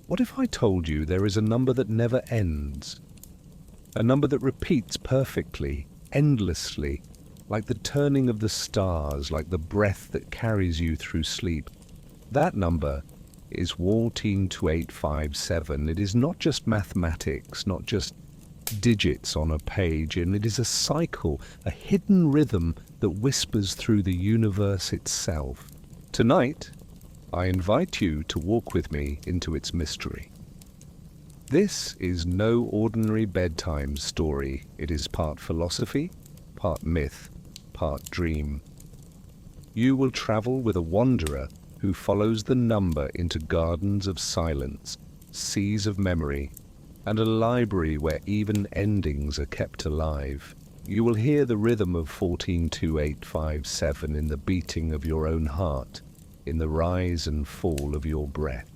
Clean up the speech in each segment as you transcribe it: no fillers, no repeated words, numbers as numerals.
What if I told you there is a number that never ends? A number that repeats perfectly, endlessly, like the turning of the stars, like the breath that carries you through sleep. That number is 142857. It is not just mathematics, not just digits on a page, and it is a cycle, a hidden rhythm that whispers through the universe itself. Tonight, I invite you to walk with me into its mystery. This is no ordinary bedtime story. It is part philosophy, part myth, part dream. You will travel with a wanderer who follows the number into gardens of silence, seas of memory, and a library where even endings are kept alive. You will hear the rhythm of 142857 in the beating of your own heart, in the rise and fall of your breath.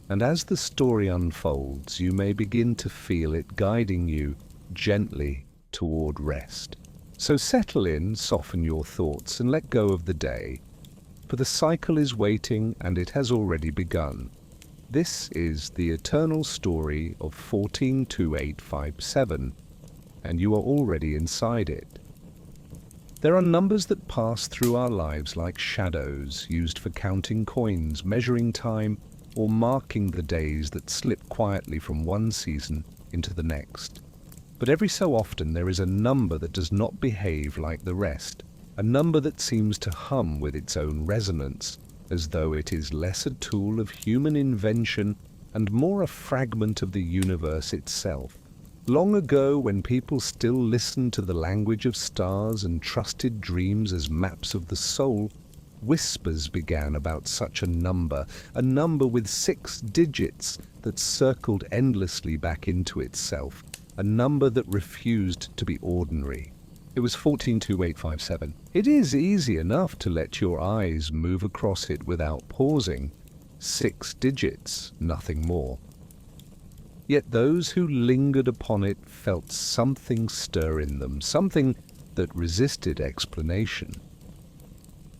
And as the story unfolds, you may begin to feel it guiding you gently toward rest. So settle in, soften your thoughts, and let go of the day, for the cycle is waiting and it has already begun. This is the eternal story of 142857, and you are already inside it. There are numbers that pass through our lives like shadows, used for counting coins, measuring time, or marking the days that slip quietly from one season into the next. But every so often there is a number that does not behave like the rest, a number that seems to hum with its own resonance, as though it is less a tool of human invention and more a fragment of the universe itself. Long ago, when people still listened to the language of stars and trusted dreams as maps of the soul, whispers began about such a number with 6 digits that circled endlessly back into itself, a number that refused to be ordinary. It was 142857. It is easy enough to let your eyes move across it without pausing. 6 digits, nothing more. Yet those who lingered upon it felt something stir in them, something that resisted explanation.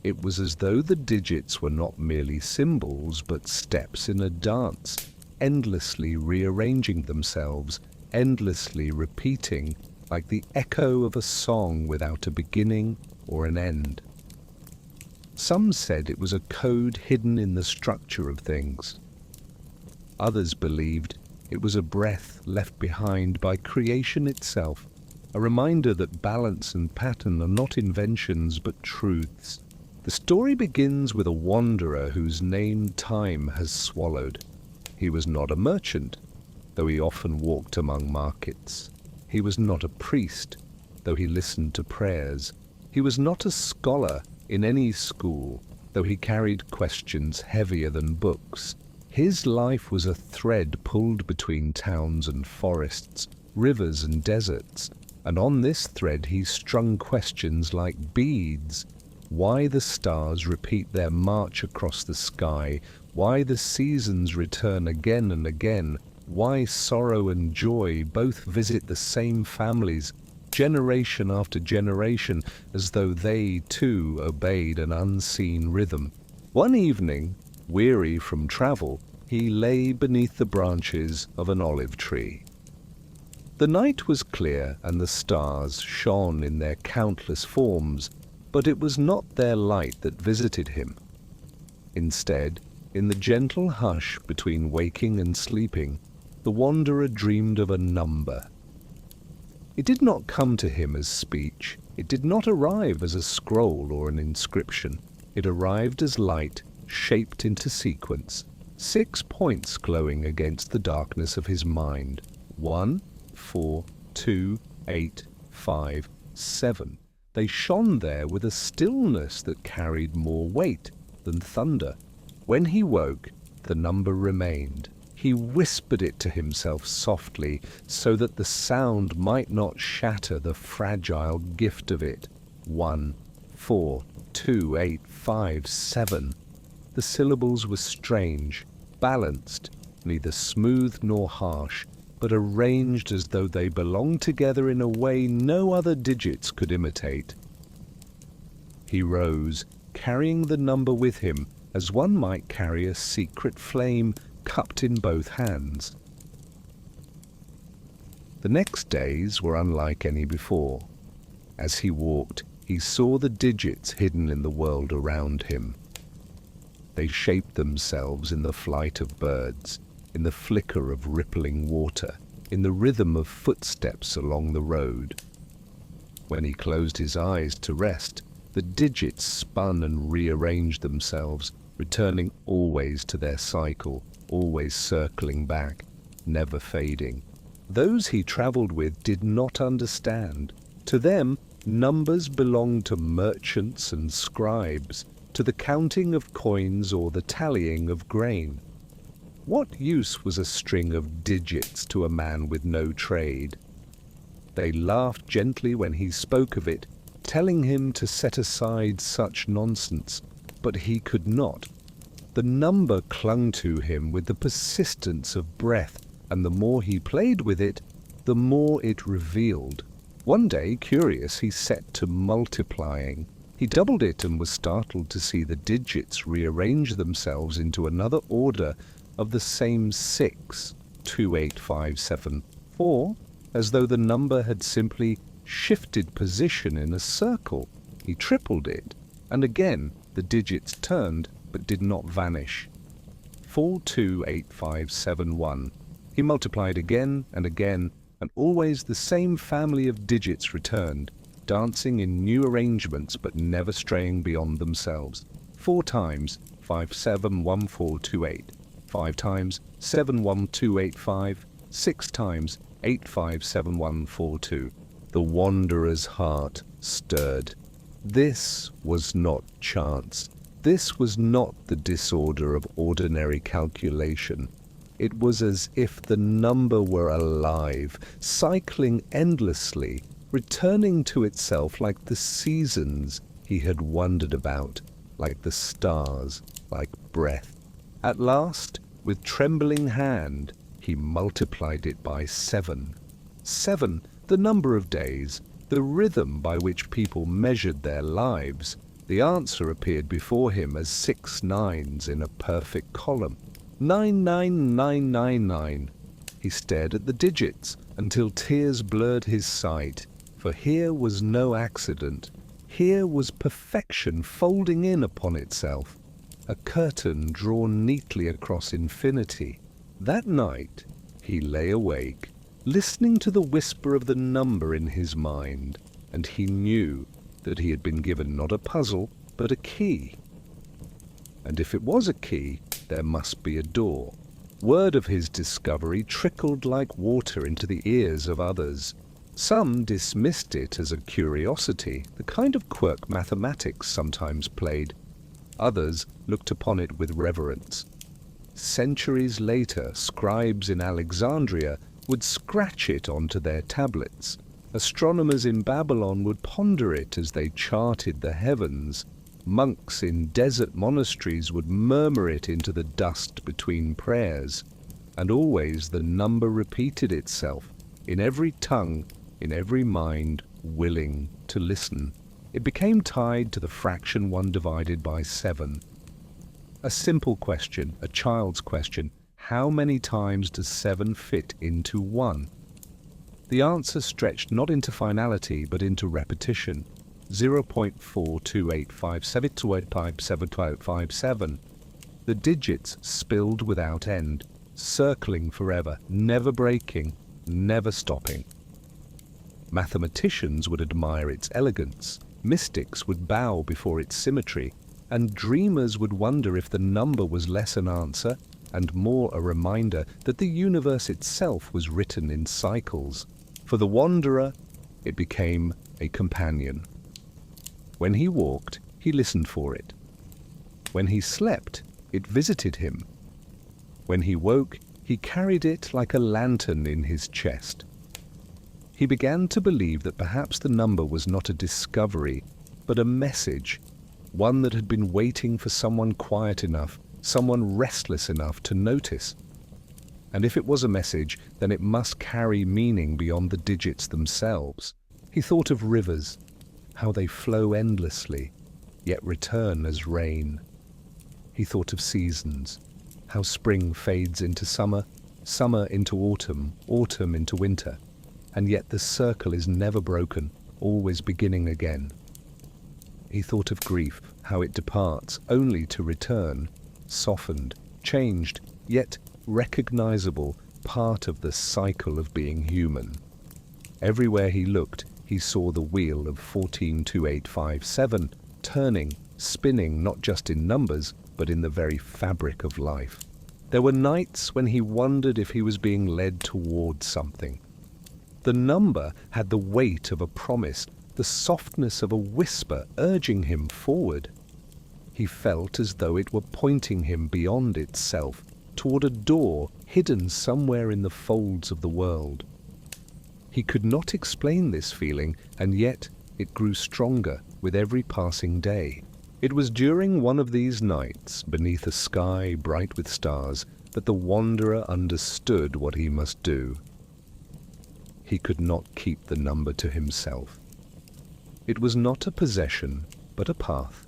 It was as though the digits were not merely symbols, but steps in a dance, endlessly rearranging themselves, endlessly repeating, like the echo of a song without a beginning or an end. Some said it was a code hidden in the structure of things. Others believed it was a breath left behind by creation itself, a reminder that balance and pattern are not inventions but truths. The story begins with a wanderer whose name time has swallowed. He was not a merchant, though he often walked among markets. He was not a priest, though he listened to prayers. He was not a scholar in any school, though he carried questions heavier than books. His life was a thread pulled between towns and forests, rivers and deserts, and on this thread he strung questions like beads. Why the stars repeat their march across the sky, why the seasons return again and again, why sorrow and joy both visit the same families, generation after generation, as though they too obeyed an unseen rhythm. One evening, weary from travel, he lay beneath the branches of an olive tree. The night was clear and the stars shone in their countless forms, but it was not their light that visited him. Instead, in the gentle hush between waking and sleeping, the wanderer dreamed of a number. It did not come to him as speech. It did not arrive as a scroll or an inscription. It arrived as light, shaped into sequence, 6 points glowing against the darkness of his mind. 1, 4, 2, 8, 5, 7. They shone there with a stillness that carried more weight than thunder. When he woke, the number remained. He whispered it to himself softly, so that the sound might not shatter the fragile gift of it. 1, 4, 2, 8, 5, 7. The syllables were strange, balanced, neither smooth nor harsh, but arranged as though they belonged together in a way no other digits could imitate. He rose, carrying the number with him, as one might carry a secret flame cupped in both hands. The next days were unlike any before. As he walked, he saw the digits hidden in the world around him. They shaped themselves in the flight of birds, in the flicker of rippling water, in the rhythm of footsteps along the road. When he closed his eyes to rest, the digits spun and rearranged themselves, returning always to their cycle, always circling back, never fading. Those he travelled with did not understand. To them, numbers belonged to merchants and scribes, to the counting of coins or the tallying of grain. What use was a string of digits to a man with no trade? They laughed gently when he spoke of it, telling him to set aside such nonsense, but he could not. The number clung to him with the persistence of breath, and the more he played with it, the more it revealed. One day, curious, he set to multiplying. He doubled it and was startled to see the digits rearrange themselves into another order of the same 6, 2, 8, 5, 7, 4, as though the number had simply shifted position in a circle. He tripled it, and again the digits turned but did not vanish. 4, 2, 8, 5, 7, 1. He multiplied again, and always the same family of digits returned, dancing in new arrangements but never straying beyond themselves. 4 times 5, 7, 1, 4, 2, 8. 5 times 7, 1, 2, 8, 5. 6 times 8, 5, 7, 1, 4, 2. The wanderer's heart stirred. This was not chance. This was not the disorder of ordinary calculation. It was as if the number were alive, cycling endlessly, returning to itself like the seasons he had wondered about, like the stars, like breath. At last, with trembling hand, he multiplied it by 7. 7, the number of days, the rhythm by which people measured their lives. The answer appeared before him as 6 nines in a perfect column. 99999. He stared at the digits until tears blurred his sight, for here was no accident. Here was perfection folding in upon itself, a curtain drawn neatly across infinity. That night he lay awake, listening to the whisper of the number in his mind, and he knew that he had been given not a puzzle, but a key. And if it was a key, there must be a door. Word of his discovery trickled like water into the ears of others. Some dismissed it as a curiosity, the kind of quirk mathematics sometimes played. Others looked upon it with reverence. Centuries later, scribes in Alexandria would scratch it onto their tablets. Astronomers in Babylon would ponder it as they charted the heavens. Monks in desert monasteries would murmur it into the dust between prayers. And always the number repeated itself, in every tongue, in every mind, willing to listen. It became tied to the fraction 1 divided by 7. A simple question, a child's question: how many times does 7 fit into 1? The answer stretched not into finality, but into repetition. 0.428572857. The digits spilled without end, circling forever, never breaking, never stopping. Mathematicians would admire its elegance, mystics would bow before its symmetry, and dreamers would wonder if the number was less an answer and more a reminder that the universe itself was written in cycles. For the wanderer, it became a companion. When he walked, he listened for it. When he slept, it visited him. When he woke, he carried it like a lantern in his chest. He began to believe that perhaps the number was not a discovery, but a message, one that had been waiting for someone quiet enough, someone restless enough to notice. And if it was a message, then it must carry meaning beyond the digits themselves. He thought of rivers, how they flow endlessly, yet return as rain. He thought of seasons, how spring fades into summer, summer into autumn, autumn into winter, and yet the circle is never broken, always beginning again. He thought of grief, how it departs, only to return, softened, changed, yet recognizable, part of the cycle of being human. Everywhere he looked, he saw the wheel of 142857 turning, spinning not just in numbers, but in the very fabric of life. There were nights when he wondered if he was being led towards something. The number had the weight of a promise, the softness of a whisper urging him forward. He felt as though it were pointing him beyond itself, toward a door hidden somewhere in the folds of the world. He could not explain this feeling, and yet it grew stronger with every passing day. It was during one of these nights, beneath a sky bright with stars, that the wanderer understood what he must do. He could not keep the number to himself. It was not a possession, but a path.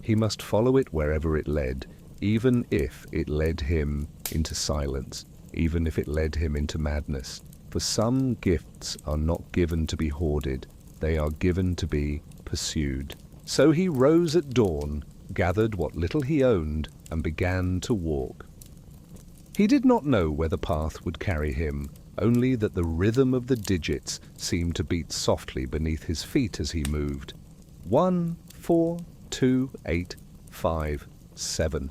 He must follow it wherever it led, even if it led him into silence, even if it led him into madness. For some gifts are not given to be hoarded, they are given to be pursued. So he rose at dawn, gathered what little he owned, and began to walk. He did not know where the path would carry him, only that the rhythm of the digits seemed to beat softly beneath his feet as he moved. 1, 4, 2, 8, 5, 7.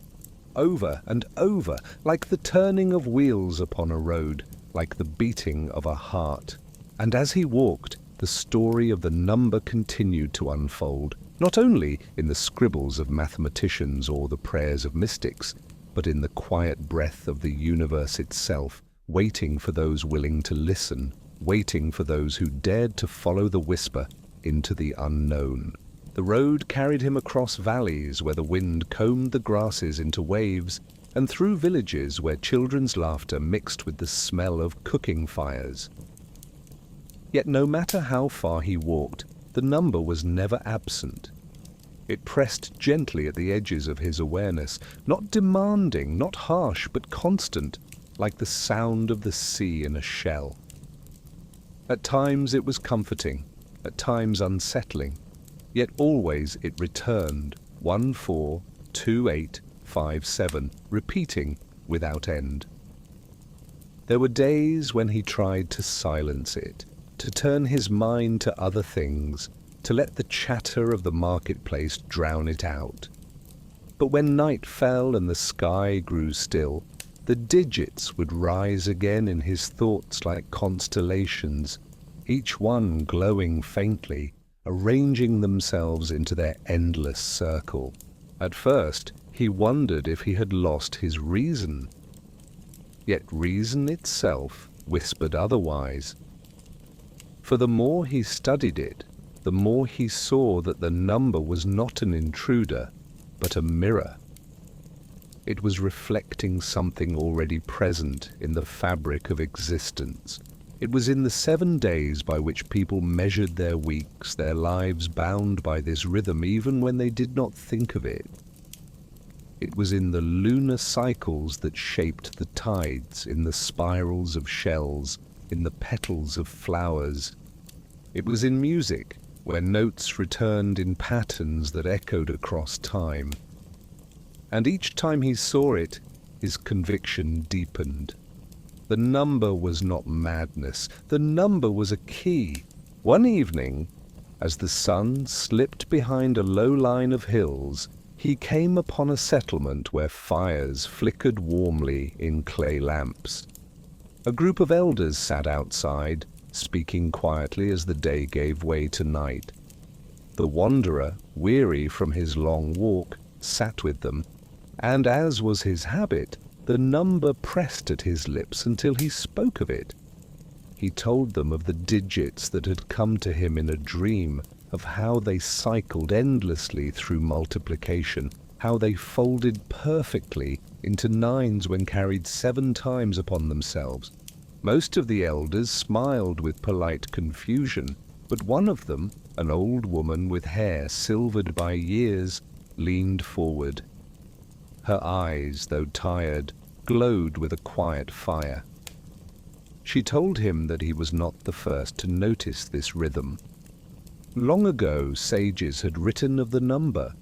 Over and over, like the turning of wheels upon a road, like the beating of a heart. And as he walked, the story of the number continued to unfold, not only in the scribbles of mathematicians or the prayers of mystics, but in the quiet breath of the universe itself, waiting for those willing to listen, waiting for those who dared to follow the whisper into the unknown. The road carried him across valleys where the wind combed the grasses into waves, and through villages where children's laughter mixed with the smell of cooking fires. Yet no matter how far he walked, the number was never absent. It pressed gently at the edges of his awareness, not demanding, not harsh, but constant, like the sound of the sea in a shell. At times it was comforting, at times unsettling, yet always it returned, 1, 4, 2, 8, 5, 7, repeating without end. There were days when he tried to silence it, to turn his mind to other things, to let the chatter of the marketplace drown it out. But when night fell and the sky grew still, the digits would rise again in his thoughts like constellations, each one glowing faintly, arranging themselves into their endless circle. At first, he wondered if he had lost his reason. Yet reason itself whispered otherwise. For the more he studied it, the more he saw that the number was not an intruder, but a mirror. It was reflecting something already present in the fabric of existence. It was in the 7 days by which people measured their weeks, their lives bound by this rhythm even when they did not think of it. It was in the lunar cycles that shaped the tides, in the spirals of shells, in the petals of flowers. It was in music, where notes returned in patterns that echoed across time. And each time he saw it, his conviction deepened. The number was not madness. The number was a key. One evening, as the sun slipped behind a low line of hills, he came upon a settlement where fires flickered warmly in clay lamps. A group of elders sat outside, speaking quietly as the day gave way to night. The wanderer, weary from his long walk, sat with them, and as was his habit, the number pressed at his lips until he spoke of it. He told them of the digits that had come to him in a dream, of how they cycled endlessly through multiplication, how they folded perfectly into 9s when carried 7 times upon themselves. Most of the elders smiled with polite confusion, but one of them, an old woman with hair silvered by years, leaned forward. Her eyes, though tired, glowed with a quiet fire. She told him that he was not the first to notice this rhythm. Long ago, sages had written of the number.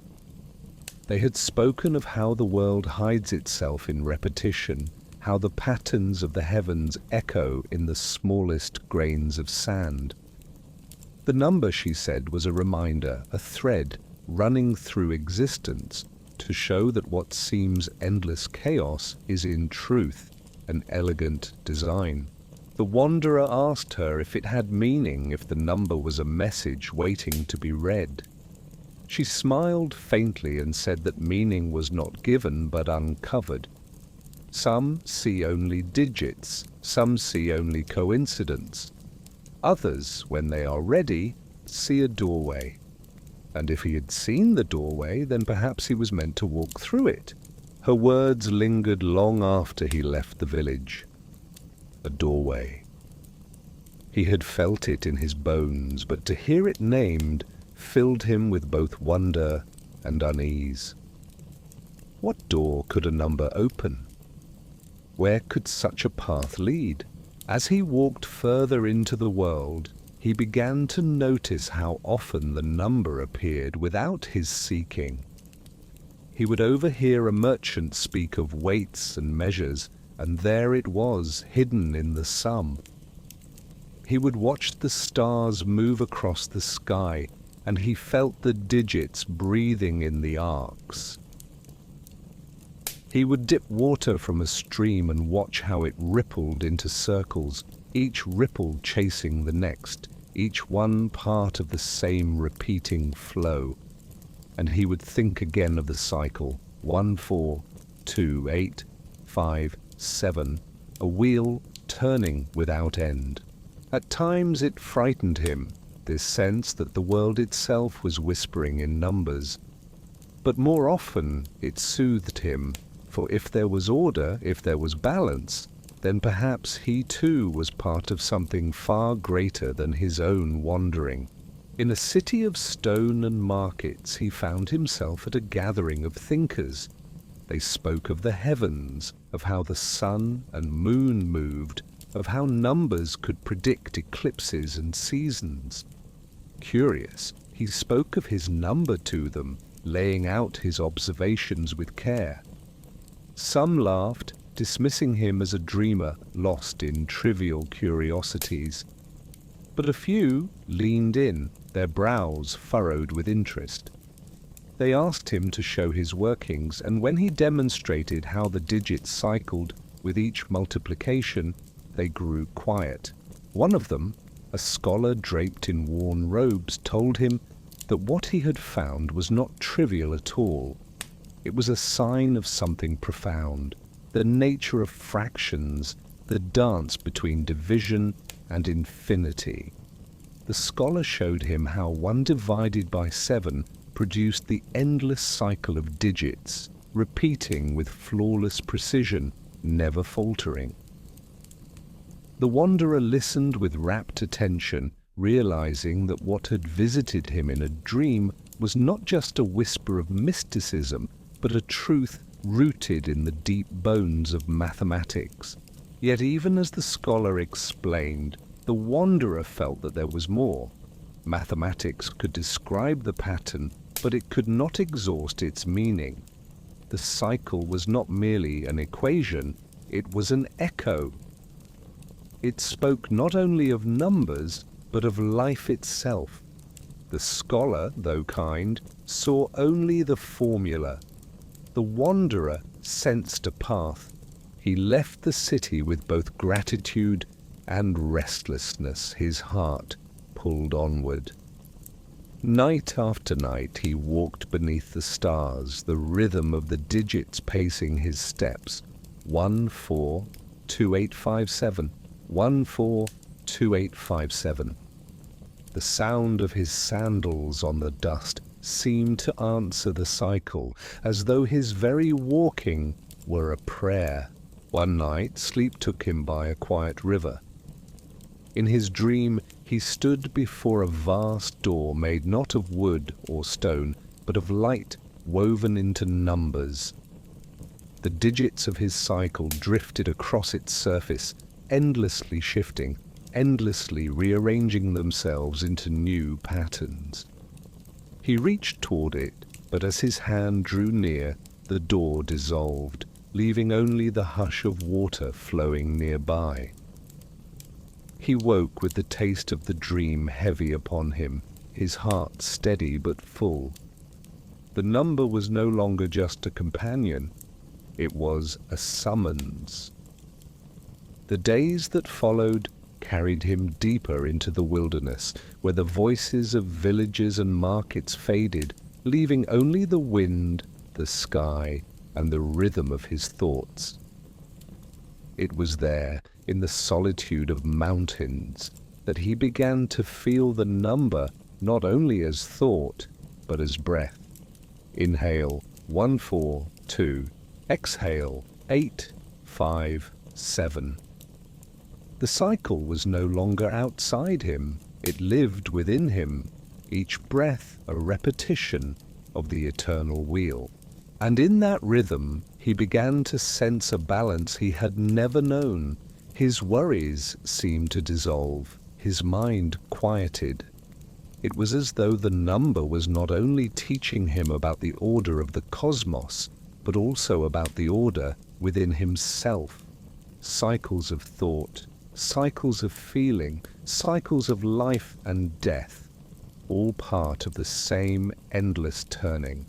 They had spoken of how the world hides itself in repetition, how the patterns of the heavens echo in the smallest grains of sand. The number, she said, was a reminder, a thread running through existence to show that what seems endless chaos is in truth an elegant design. The wanderer asked her if it had meaning, if the number was a message waiting to be read. She smiled faintly and said that meaning was not given but uncovered. Some see only digits, some see only coincidence. Others, when they are ready, see a doorway. And if he had seen the doorway, then perhaps he was meant to walk through it. Her words lingered long after he left the village. A doorway. He had felt it in his bones, but to hear it named filled him with both wonder and unease. What door could a number open? Where could such a path lead? As he walked further into the world, he began to notice how often the number appeared without his seeking. He would overhear a merchant speak of weights and measures, and there it was, hidden in the sum. He would watch the stars move across the sky, and he felt the digits breathing in the arcs. He would dip water from a stream and watch how it rippled into circles, each ripple chasing the next, each one part of the same repeating flow. And he would think again of the cycle, 1, 4, 2, 8, 5, 7, a wheel turning without end. At times it frightened him, this sense that the world itself was whispering in numbers. But more often it soothed him, for if there was order, if there was balance, then perhaps he too was part of something far greater than his own wandering. In a city of stone and markets, he found himself at a gathering of thinkers. They spoke of the heavens, of how the sun and moon moved, of how numbers could predict eclipses and seasons. Curious, he spoke of his number to them, laying out his observations with care. Some laughed, dismissing him as a dreamer lost in trivial curiosities. But a few leaned in, their brows furrowed with interest. They asked him to show his workings, and when he demonstrated how the digits cycled with each multiplication, they grew quiet. One of them, a scholar draped in worn robes, told him that what he had found was not trivial at all. It was a sign of something profound, the nature of fractions, the dance between division and infinity. The scholar showed him how 1 divided by 7 produced the endless cycle of digits, repeating with flawless precision, never faltering. The wanderer listened with rapt attention, realizing that what had visited him in a dream was not just a whisper of mysticism, but a truth rooted in the deep bones of mathematics. Yet even as the scholar explained, the wanderer felt that there was more. Mathematics could describe the pattern, but it could not exhaust its meaning. The cycle was not merely an equation, it was an echo. It spoke not only of numbers, but of life itself. The scholar, though kind, saw only the formula. The wanderer sensed a path. He left the city with both gratitude and restlessness, his heart pulled onward. Night after night he walked beneath the stars, the rhythm of the digits pacing his steps. 1, 4, 2, 8, 5, 7. 1, 4, 2, 8, 5, 7. The sound of his sandals on the dust seemed to answer the cycle, as though his very walking were a prayer. One night sleep took him by a quiet river. In his dream he stood before a vast door made not of wood or stone, but of light woven into numbers. The digits of his cycle drifted across its surface, endlessly shifting, endlessly rearranging themselves into new patterns. He reached toward it, but as his hand drew near, the door dissolved, leaving only the hush of water flowing nearby. He woke with the taste of the dream heavy upon him, his heart steady but full. The number was no longer just a companion, it was a summons. The days that followed carried him deeper into the wilderness, where the voices of villages and markets faded, leaving only the wind, the sky, and the rhythm of his thoughts. It was there, in the solitude of mountains, that he began to feel the number not only as thought, but as breath. Inhale, 1, 4, 2. Exhale, 8, 5, 7. The cycle was no longer outside him, it lived within him, each breath a repetition of the eternal wheel. And in that rhythm he began to sense a balance he had never known. His worries seemed to dissolve, his mind quieted. It was as though the number was not only teaching him about the order of the cosmos, but also about the order within himself. Cycles of thought, cycles of feeling, cycles of life and death, all part of the same endless turning.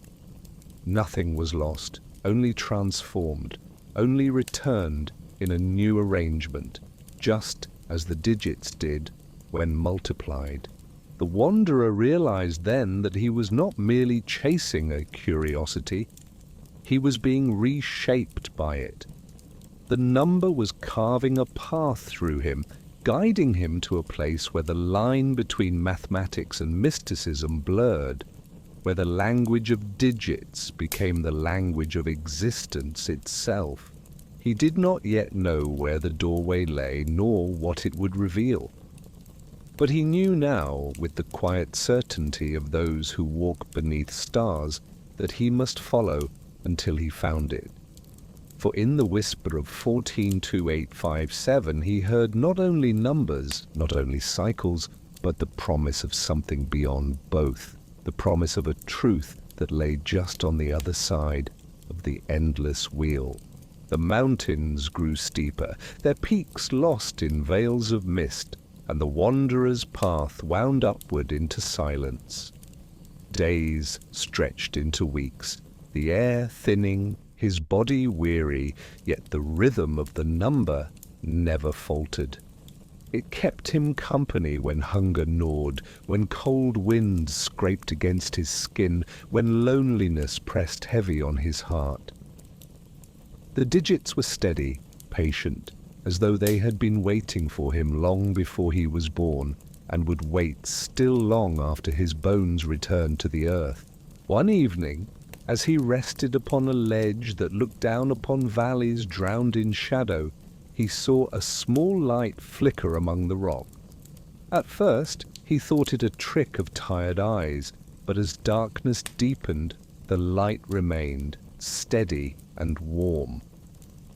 Nothing was lost, only transformed, only returned in a new arrangement, just as the digits did when multiplied. The wanderer realized then that he was not merely chasing a curiosity, he was being reshaped by it. The number was carving a path through him, guiding him to a place where the line between mathematics and mysticism blurred, where the language of digits became the language of existence itself. He did not yet know where the doorway lay, nor what it would reveal. But he knew now, with the quiet certainty of those who walk beneath stars, that he must follow until he found it. For in the whisper of 142857 he heard not only numbers, not only cycles, but the promise of something beyond both, the promise of a truth that lay just on the other side of the endless wheel. The mountains grew steeper, their peaks lost in veils of mist, and the wanderer's path wound upward into silence. Days stretched into weeks, the air thinning, his body weary, yet the rhythm of the number never faltered. It kept him company when hunger gnawed, when cold winds scraped against his skin, when loneliness pressed heavy on his heart. The digits were steady, patient, as though they had been waiting for him long before he was born, and would wait still long after his bones returned to the earth. One evening, as he rested upon a ledge that looked down upon valleys drowned in shadow, he saw a small light flicker among the rocks. At first, he thought it a trick of tired eyes, but as darkness deepened, the light remained, steady and warm.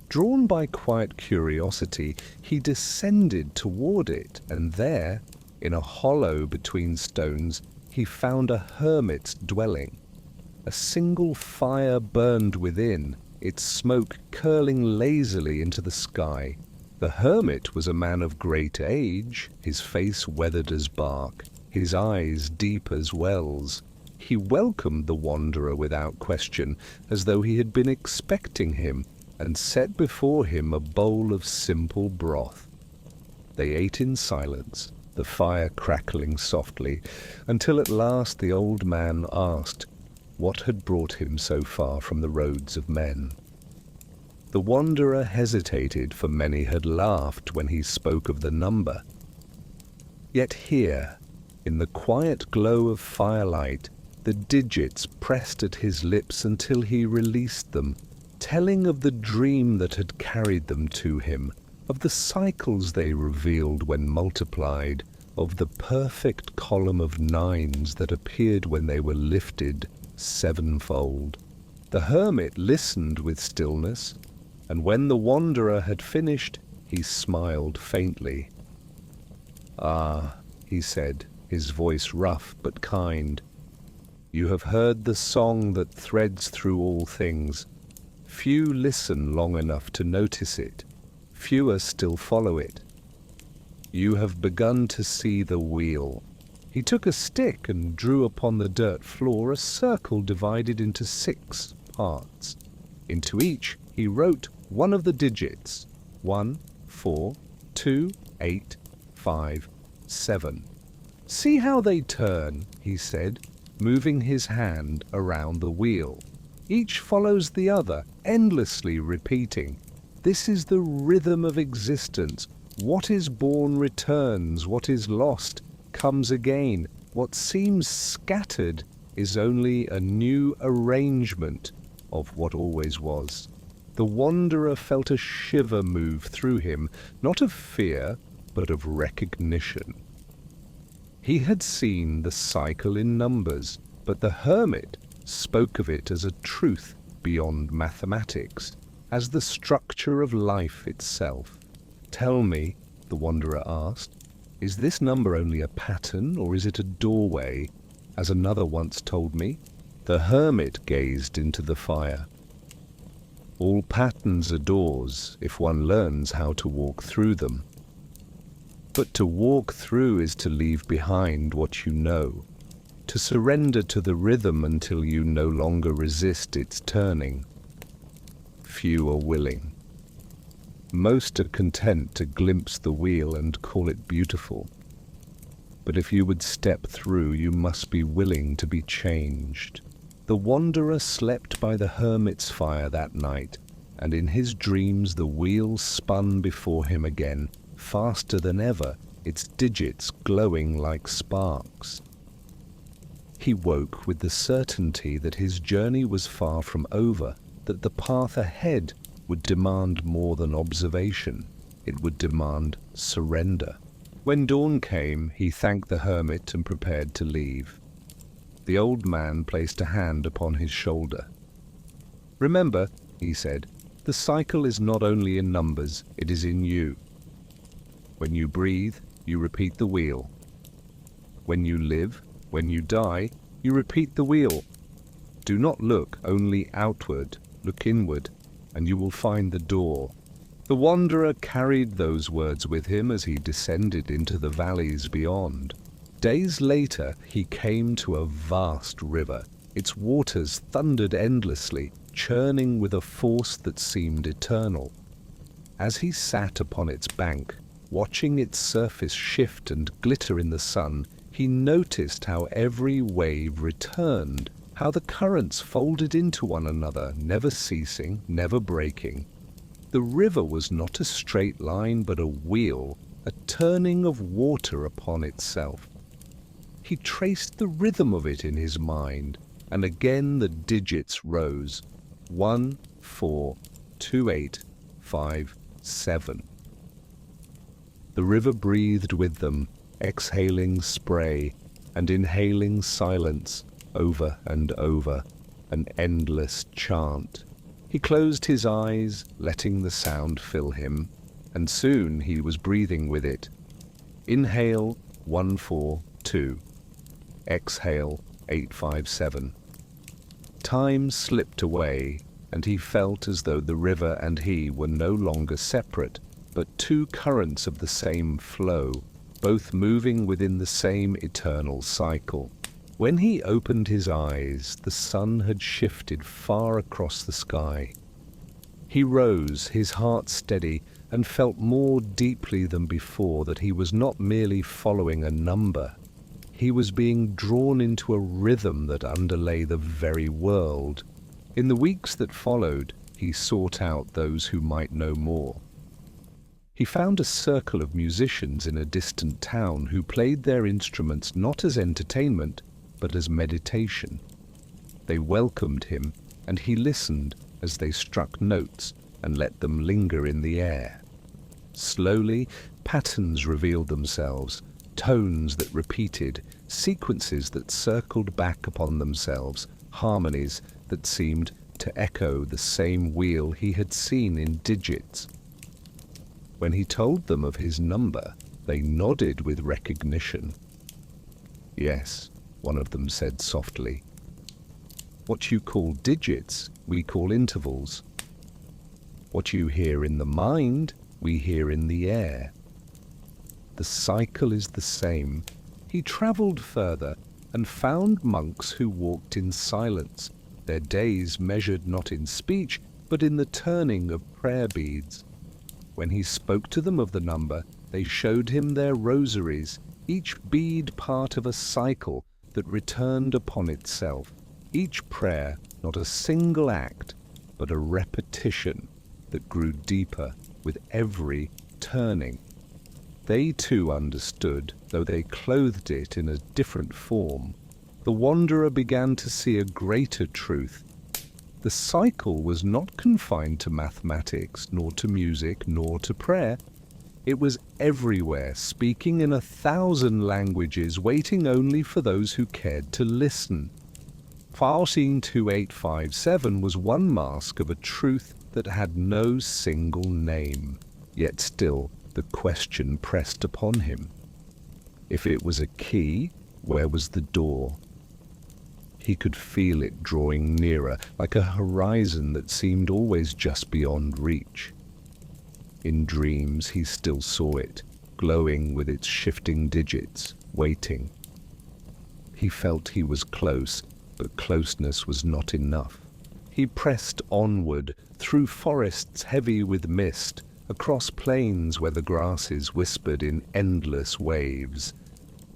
Drawn by quiet curiosity, he descended toward it, and there, in a hollow between stones, he found a hermit's dwelling. A single fire burned within, its smoke curling lazily into the sky. The hermit was a man of great age, his face weathered as bark, his eyes deep as wells. He welcomed the wanderer without question, as though he had been expecting him, and set before him a bowl of simple broth. They ate in silence, the fire crackling softly, until at last the old man asked what had brought him so far from the roads of men. The wanderer hesitated, for many had laughed when he spoke of the number. Yet here, in the quiet glow of firelight, the digits pressed at his lips until he released them, telling of the dream that had carried them to him, of the cycles they revealed when multiplied, of the perfect column of nines that appeared when they were lifted sevenfold. The hermit listened with stillness, and when the wanderer had finished, he smiled faintly. "Ah," he said, his voice rough but kind, "you have heard the song that threads through all things. Few listen long enough to notice it. Fewer still follow it. You have begun to see the wheel." He took a stick and drew upon the dirt floor a circle divided into 6 parts. Into each he wrote one of the digits: 1, 4, 2, 8, 5, 7. "See how they turn," he said, moving his hand around the wheel. "Each follows the other, endlessly repeating. This is the rhythm of existence. What is born returns, what is lost comes again. What seems scattered is only a new arrangement of what always was." The wanderer felt a shiver move through him, not of fear, but of recognition. He had seen the cycle in numbers, but the hermit spoke of it as a truth beyond mathematics, as the structure of life itself. "Tell me," the wanderer asked, "is this number only a pattern, or is it a doorway, as another once told me?" The hermit gazed into the fire. "All patterns are doors, if one learns how to walk through them. But to walk through is to leave behind what you know, to surrender to the rhythm until you no longer resist its turning. Few are willing. Most are content to glimpse the wheel and call it beautiful. But if you would step through, you must be willing to be changed." The wanderer slept by the hermit's fire that night, and in his dreams the wheel spun before him again, faster than ever, its digits glowing like sparks. He woke with the certainty that his journey was far from over, that the path ahead would demand more than observation. It would demand surrender. When dawn came, he thanked the hermit and prepared to leave. The old man placed a hand upon his shoulder. "Remember," he said, "the cycle is not only in numbers, it is in you. When you breathe, you repeat the wheel. When you live, when you die, you repeat the wheel. Do not look only outward, look inward, and you will find the door." The wanderer carried those words with him as he descended into the valleys beyond. Days later, he came to a vast river. Its waters thundered endlessly, churning with a force that seemed eternal. As he sat upon its bank, watching its surface shift and glitter in the sun, he noticed how every wave returned, how the currents folded into one another, never ceasing, never breaking. The river was not a straight line, but a wheel, a turning of water upon itself. He traced the rhythm of it in his mind, and again the digits rose. 1, 4, 2, 8, 5, 7. The river breathed with them, exhaling spray and inhaling silence over and over, an endless chant. He closed his eyes, letting the sound fill him, and soon he was breathing with it. Inhale, 1, 4, 2. Exhale, 8, 5, 7. Time slipped away, and he felt as though the river and he were no longer separate, but two currents of the same flow, both moving within the same eternal cycle. When he opened his eyes, the sun had shifted far across the sky. He rose, his heart steady, and felt more deeply than before that he was not merely following a number. He was being drawn into a rhythm that underlay the very world. In the weeks that followed, he sought out those who might know more. He found a circle of musicians in a distant town who played their instruments not as entertainment, but as meditation. They welcomed him, and he listened as they struck notes and let them linger in the air. Slowly, patterns revealed themselves, tones that repeated, sequences that circled back upon themselves, harmonies that seemed to to echo the same wheel he had seen in digits. When he told them of his number, they nodded with recognition. "Yes," one of them said softly. "What you call digits, we call intervals. What you hear in the mind, we hear in the air. The cycle is the same." He travelled further and found monks who walked in silence, their days measured not in speech, but in the turning of prayer beads. When he spoke to them of the number, they showed him their rosaries, each bead part of a cycle that returned upon itself, each prayer not a single act, but a repetition that grew deeper with every turning. They too understood, though they clothed it in a different form. The wanderer began to see a greater truth. The cycle was not confined to mathematics, nor to music, nor to prayer. It was everywhere, speaking in 1,000 languages, waiting only for those who cared to listen. File Scene 2857 was one mask of a truth that had no single name, yet still the question pressed upon him. If it was a key, where was the door? He could feel it drawing nearer, like a horizon that seemed always just beyond reach. In dreams he still saw it, glowing with its shifting digits, waiting. He felt he was close, but closeness was not enough. He pressed onward, through forests heavy with mist, across plains where the grasses whispered in endless waves.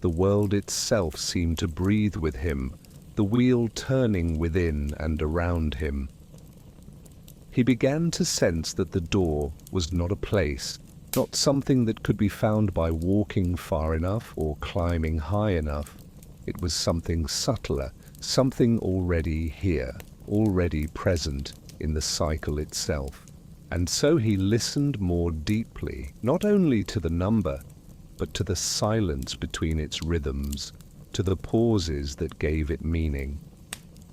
The world itself seemed to breathe with him, the wheel turning within and around him. He began to sense that the door was not a place, not something that could be found by walking far enough or climbing high enough. It was something subtler, something already here, already present in the cycle itself. And so he listened more deeply, not only to the number, but to the silence between its rhythms, to the pauses that gave it meaning.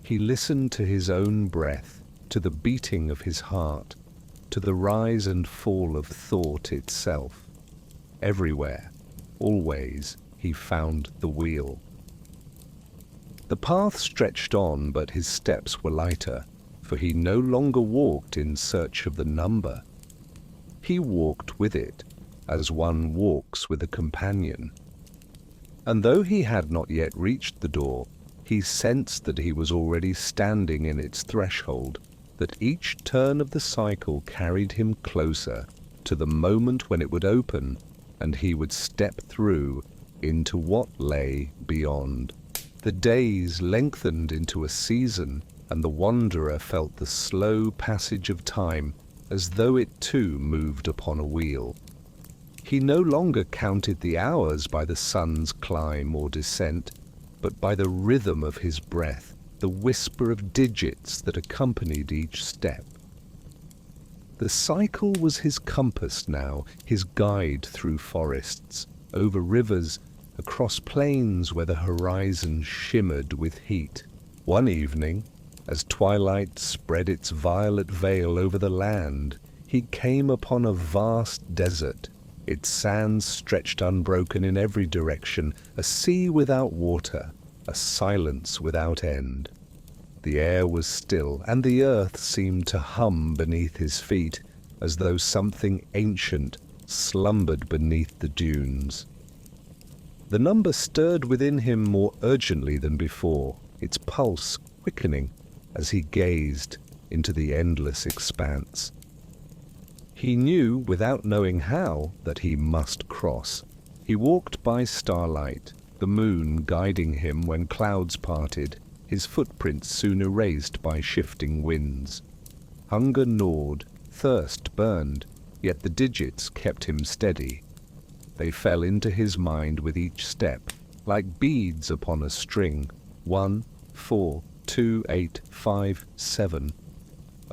He listened to his own breath, to the beating of his heart, to the rise and fall of thought itself. Everywhere, always, he found the wheel. The path stretched on, but his steps were lighter, for he no longer walked in search of the number. He walked with it, as one walks with a companion. And though he had not yet reached the door, he sensed that he was already standing in its threshold, that each turn of the cycle carried him closer to the moment when it would open, and he would step through into what lay beyond. The days lengthened into a season, and the wanderer felt the slow passage of time as though it too moved upon a wheel. He no longer counted the hours by the sun's climb or descent, but by the rhythm of his breath, the whisper of digits that accompanied each step. The cycle was his compass now, his guide through forests, over rivers, across plains where the horizon shimmered with heat. One evening, as twilight spread its violet veil over the land, he came upon a vast desert, its sands stretched unbroken in every direction, a sea without water, a silence without end. The air was still, and the earth seemed to hum beneath his feet, as though something ancient slumbered beneath the dunes. The number stirred within him more urgently than before, its pulse quickening as he gazed into the endless expanse. He knew, without knowing how, that he must cross. He walked by starlight, the moon guiding him when clouds parted, his footprints soon erased by shifting winds. Hunger gnawed, thirst burned, yet the digits kept him steady. They fell into his mind with each step, like beads upon a string. 1, 4, 2, 8, 5, 7.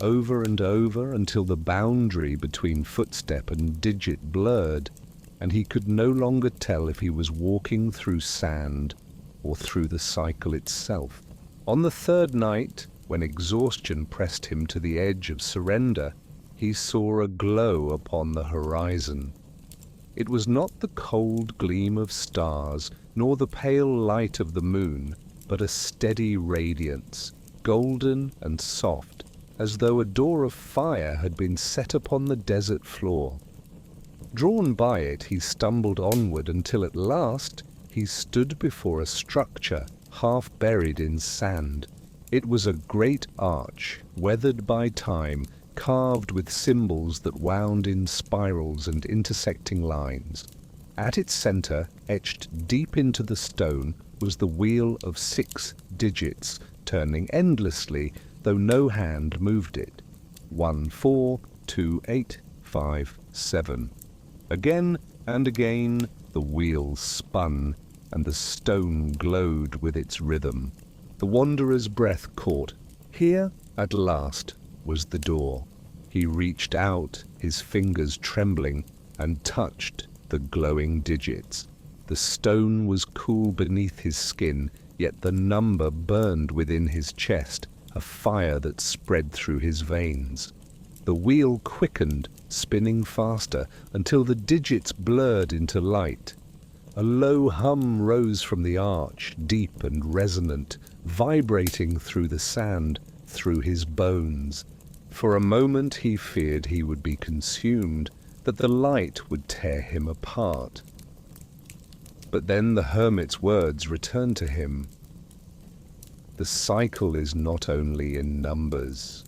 Over and over until the boundary between footstep and digit blurred, and he could no longer tell if he was walking through sand or through the cycle itself. On the third night, when exhaustion pressed him to the edge of surrender, he saw a glow upon the horizon. It was not the cold gleam of stars, nor the pale light of the moon, but a steady radiance, golden and soft, as though a door of fire had been set upon the desert floor. Drawn by it, he stumbled onward until at last he stood before a structure half buried in sand. It was a great arch, weathered by time, carved with symbols that wound in spirals and intersecting lines. At its center, etched deep into the stone, was the wheel of 6 digits, turning endlessly, though no hand moved it. 1 4 2 8 5 7. Again and again the wheel spun, and the stone glowed with its rhythm. The wanderer's breath caught. Here, at last, was the door. He reached out, his fingers trembling, and touched the glowing digits. The stone was cool beneath his skin, yet the number burned within his chest, a fire that spread through his veins. The wheel quickened, spinning faster, until the digits blurred into light. A low hum rose from the arch, deep and resonant, vibrating through the sand, through his bones. For a moment he feared he would be consumed, that the light would tear him apart. But then the hermit's words returned to him. The cycle is not only in numbers.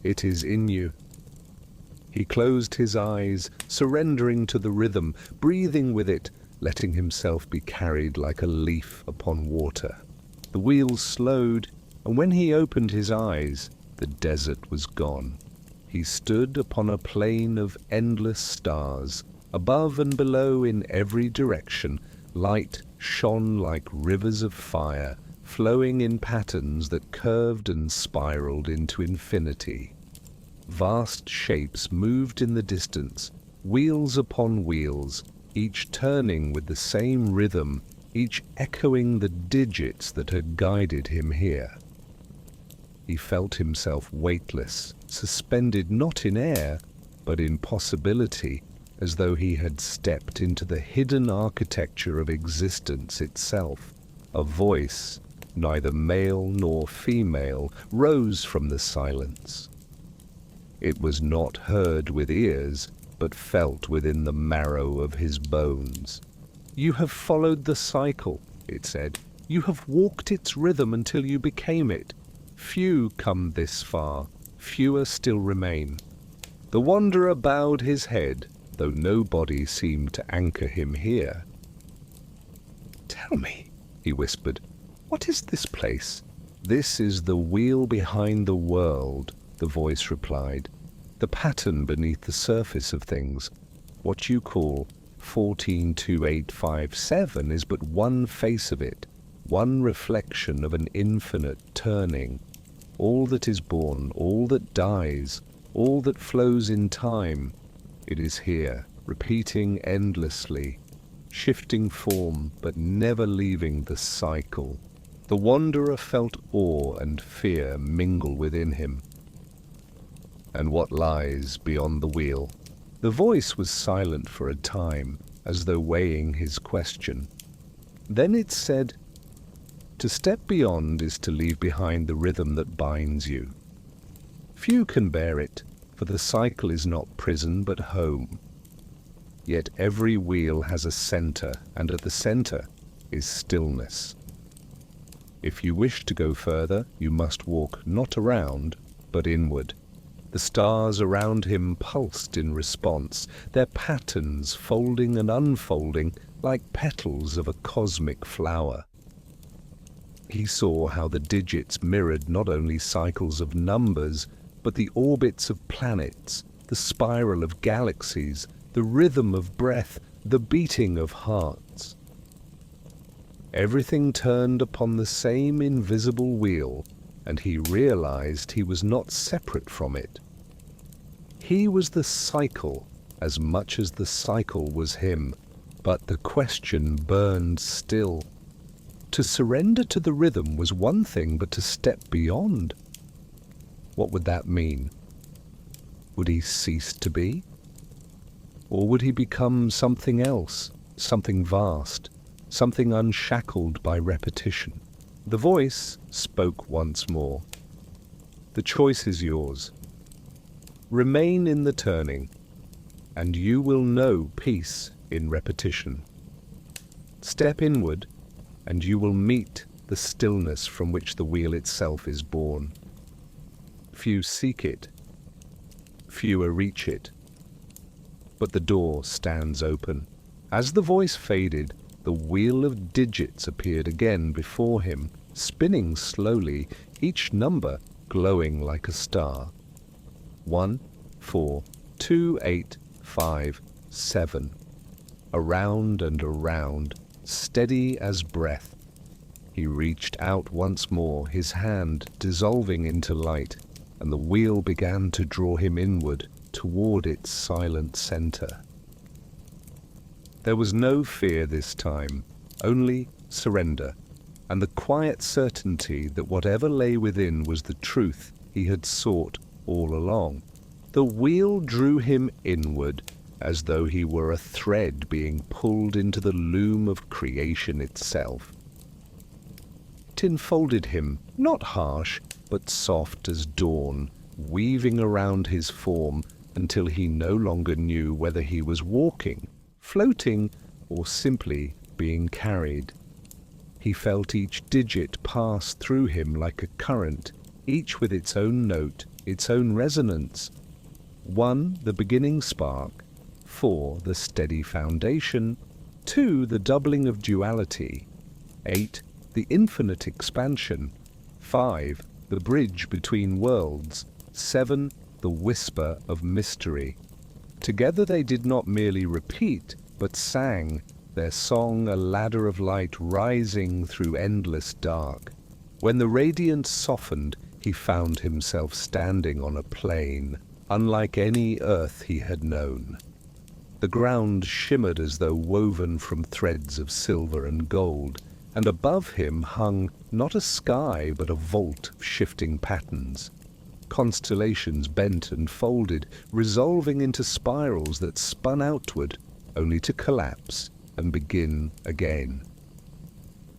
It is in you. He closed his eyes, surrendering to the rhythm, breathing with it, letting himself be carried like a leaf upon water. The wheel slowed, and when he opened his eyes, the desert was gone. He stood upon a plain of endless stars. Above and below in every direction, light shone like rivers of fire, flowing in patterns that curved and spiraled into infinity. Vast shapes moved in the distance, wheels upon wheels, each turning with the same rhythm, each echoing the digits that had guided him here. He felt himself weightless, suspended not in air, but in possibility, as though he had stepped into the hidden architecture of existence itself. A voice, neither male nor female, rose from the silence. It was not heard with ears, but felt within the marrow of his bones. "You have followed the cycle," it said. "You have walked its rhythm until you became it. Few come this far, fewer still remain." The wanderer bowed his head, though no body seemed to anchor him here. "Tell me," he whispered, "what is this place?" "This is the wheel behind the world," the voice replied. "The pattern beneath the surface of things. What you call 142857 is but one face of it, one reflection of an infinite turning. All that is born, all that dies, all that flows in time, it is here, repeating endlessly, shifting form but never leaving the cycle." The wanderer felt awe and fear mingle within him. "And what lies beyond the wheel?" The voice was silent for a time, as though weighing his question. Then it said, "To step beyond is to leave behind the rhythm that binds you. Few can bear it, for the cycle is not prison but home. Yet every wheel has a center, and at the center is stillness. If you wish to go further, you must walk not around, but inward." The stars around him pulsed in response, their patterns folding and unfolding like petals of a cosmic flower. He saw how the digits mirrored not only cycles of numbers, but the orbits of planets, the spiral of galaxies, the rhythm of breath, the beating of hearts. Everything turned upon the same invisible wheel, and he realized he was not separate from it. He was the cycle as much as the cycle was him, but the question burned still. To surrender to the rhythm was one thing, but to step beyond, what would that mean? Would he cease to be? Or would he become something else, something vast, something unshackled by repetition? The voice spoke once more. The choice is yours. Remain in the turning, and you will know peace in repetition. Step inward, and you will meet the stillness from which the wheel itself is born. Few seek it, fewer reach it, but the door stands open. As the voice faded, the wheel of digits appeared again before him, spinning slowly, each number glowing like a star. 1, 4, 2, 8, 5, 7. Around and around, steady as breath. He reached out once more, his hand dissolving into light, and the wheel began to draw him inward toward its silent center. There was no fear this time, only surrender, and the quiet certainty that whatever lay within was the truth he had sought all along. The wheel drew him inward, as though he were a thread being pulled into the loom of creation itself. It enfolded him, not harsh, but soft as dawn, weaving around his form until he no longer knew whether he was walking, floating, or simply being carried. He felt each digit pass through him like a current, each with its own note, its own resonance. 1, the beginning spark. 4, the steady foundation. 2, the doubling of duality. 8, the infinite expansion. 5, the bridge between worlds. 7, the whisper of mystery. Together they did not merely repeat, but sang, their song a ladder of light rising through endless dark. When the radiance softened, he found himself standing on a plain, unlike any earth he had known. The ground shimmered as though woven from threads of silver and gold, and above him hung not a sky but a vault of shifting patterns. Constellations bent and folded, resolving into spirals that spun outward, only to collapse and begin again.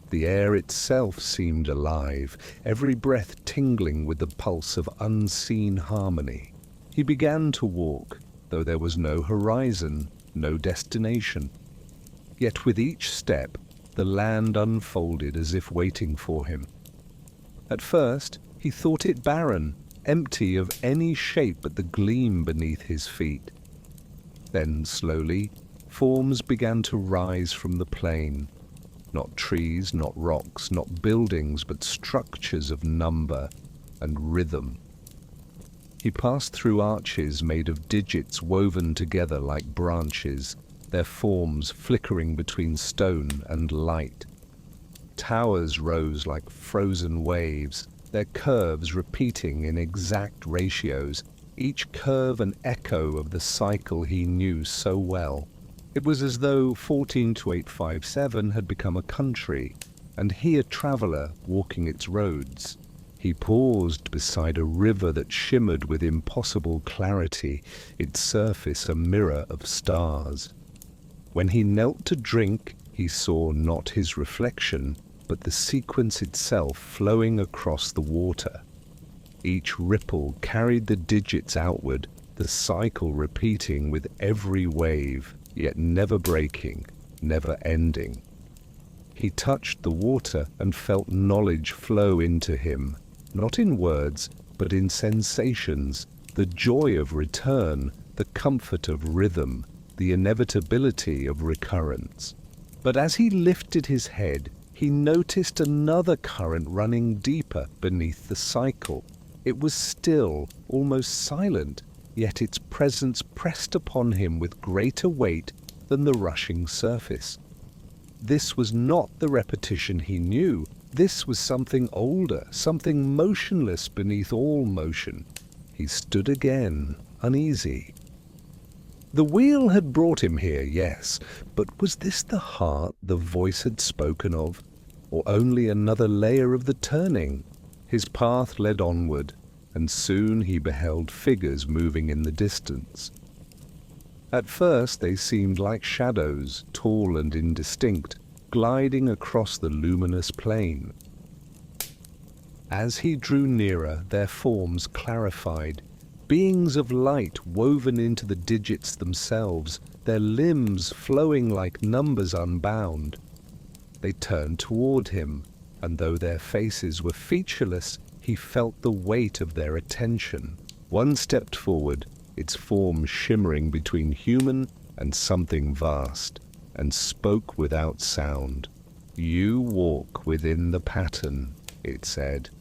The air itself seemed alive, every breath tingling with the pulse of unseen harmony. He began to walk, though there was no horizon, no destination. Yet with each step, the land unfolded as if waiting for him. At first, he thought it barren, empty of any shape but the gleam beneath his feet. Then, slowly, forms began to rise from the plain. Not trees, not rocks, not buildings, but structures of number and rhythm. He passed through arches made of digits woven together like branches, their forms flickering between stone and light. Towers rose like frozen waves, their curves repeating in exact ratios, each curve an echo of the cycle he knew so well. It was as though 142857 had become a country, and he a traveller walking its roads. He paused beside a river that shimmered with impossible clarity, its surface a mirror of stars. When he knelt to drink, he saw not his reflection, but the sequence itself flowing across the water. Each ripple carried the digits outward, the cycle repeating with every wave, yet never breaking, never ending. He touched the water and felt knowledge flow into him, not in words, but in sensations, the joy of return, the comfort of rhythm, the inevitability of recurrence. But as he lifted his head, he noticed another current running deeper beneath the cycle. It was still, almost silent, yet its presence pressed upon him with greater weight than the rushing surface. This was not the repetition he knew. This was something older, something motionless beneath all motion. He stood again, uneasy. The wheel had brought him here, yes, but was this the heart the voice had spoken of? or only another layer of the turning? His path led onward, and soon he beheld figures moving in the distance. At first they seemed like shadows, tall and indistinct, gliding across the luminous plain. As he drew nearer, their forms clarified, beings of light woven into the digits themselves, their limbs flowing like numbers unbound. They turned toward him, and though their faces were featureless, he felt the weight of their attention. One stepped forward, its form shimmering between human and something vast, and spoke without sound. "You walk within the pattern," it said.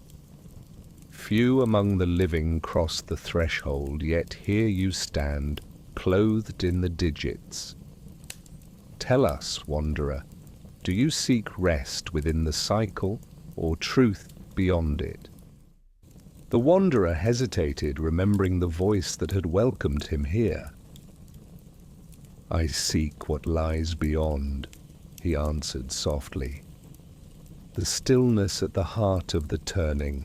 "Few among the living cross the threshold, yet here you stand, clothed in the digits. Tell us, wanderer, do you seek rest within the cycle, or truth beyond it?" The wanderer hesitated, remembering the voice that had welcomed him here. "I seek what lies beyond," he answered softly. The stillness at the heart of the turning.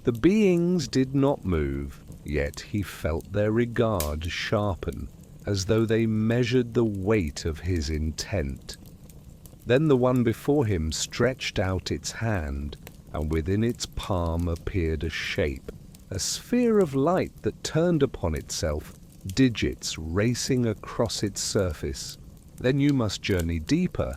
The beings did not move, yet he felt their regard sharpen, as though they measured the weight of his intent. Then the one before him stretched out its hand, and within its palm appeared a shape, a sphere of light that turned upon itself, digits racing across its surface. "Then you must journey deeper,"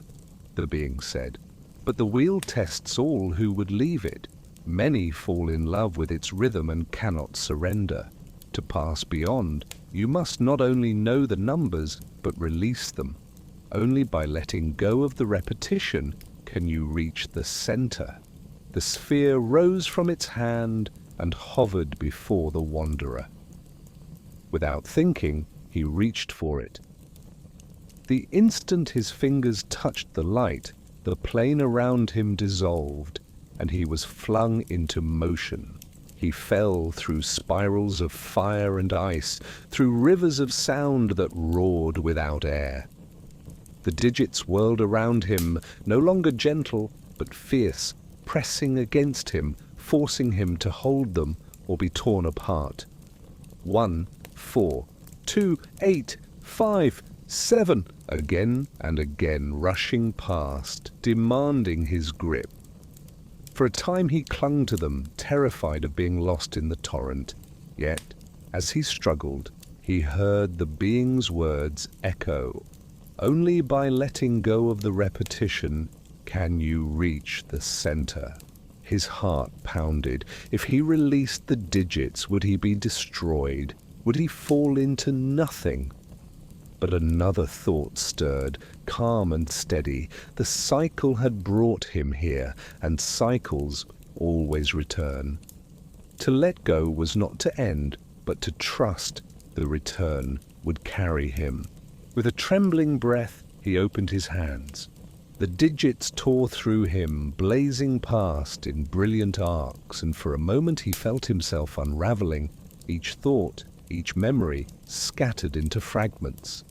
the being said. "But the wheel tests all who would leave it. Many fall in love with its rhythm and cannot surrender. To pass beyond, you must not only know the numbers, but release them. Only by letting go of the repetition can you reach the center." The sphere rose from its hand and hovered before the wanderer. Without thinking, he reached for it. The instant his fingers touched the light, the plane around him dissolved, and he was flung into motion. He fell through spirals of fire and ice, through rivers of sound that roared without air. The digits whirled around him, no longer gentle, but fierce, pressing against him, forcing him to hold them or be torn apart. 1, 4, 2, 8, 5, 7, again and again rushing past, demanding his grip. For a time he clung to them, terrified of being lost in the torrent. Yet, as he struggled, he heard the being's words echo. "Only by letting go of the repetition can you reach the center." His heart pounded. If he released the digits, would he be destroyed? Would he fall into nothing? But another thought stirred, calm and steady. The cycle had brought him here, and cycles always return. To let go was not to end, but to trust the return would carry him. With a trembling breath, he opened his hands. The digits tore through him, blazing past in brilliant arcs, and for a moment he felt himself unraveling, each thought, each memory scattered into fragments.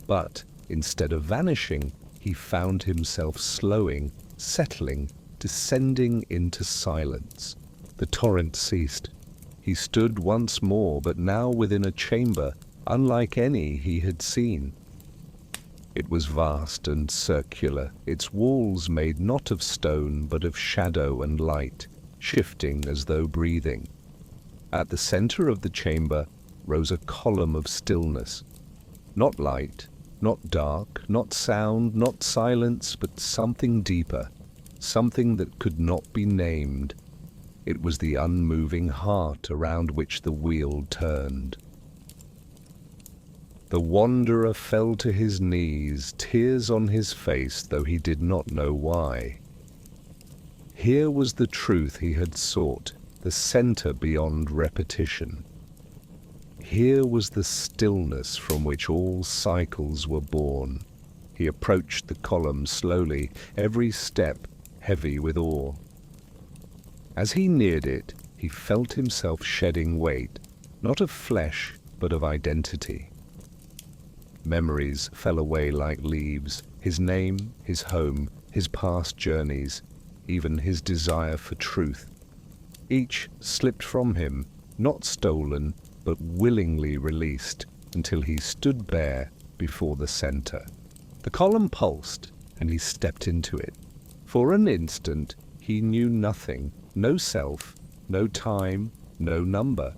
But instead of vanishing, he found himself slowing, settling, descending into silence. The torrent ceased. He stood once more, but now within a chamber unlike any he had seen. It was vast and circular, its walls made not of stone but of shadow and light, shifting as though breathing. At the center of the chamber rose a column of stillness. Not light, not dark, not sound, not silence, but something deeper, something that could not be named. It was the unmoving heart around which the wheel turned. The wanderer fell to his knees, tears on his face, though he did not know why. Here was the truth he had sought, the center beyond repetition. Here was the stillness from which all cycles were born. He approached the column slowly, every step heavy with awe. As he neared it, he felt himself shedding weight, not of flesh, but of identity. Memories fell away like leaves, his name, his home, his past journeys, even his desire for truth. Each slipped from him, not stolen, but willingly released, until he stood bare before the center. The column pulsed, and he stepped into it. For an instant, he knew nothing, no self, no time, no number.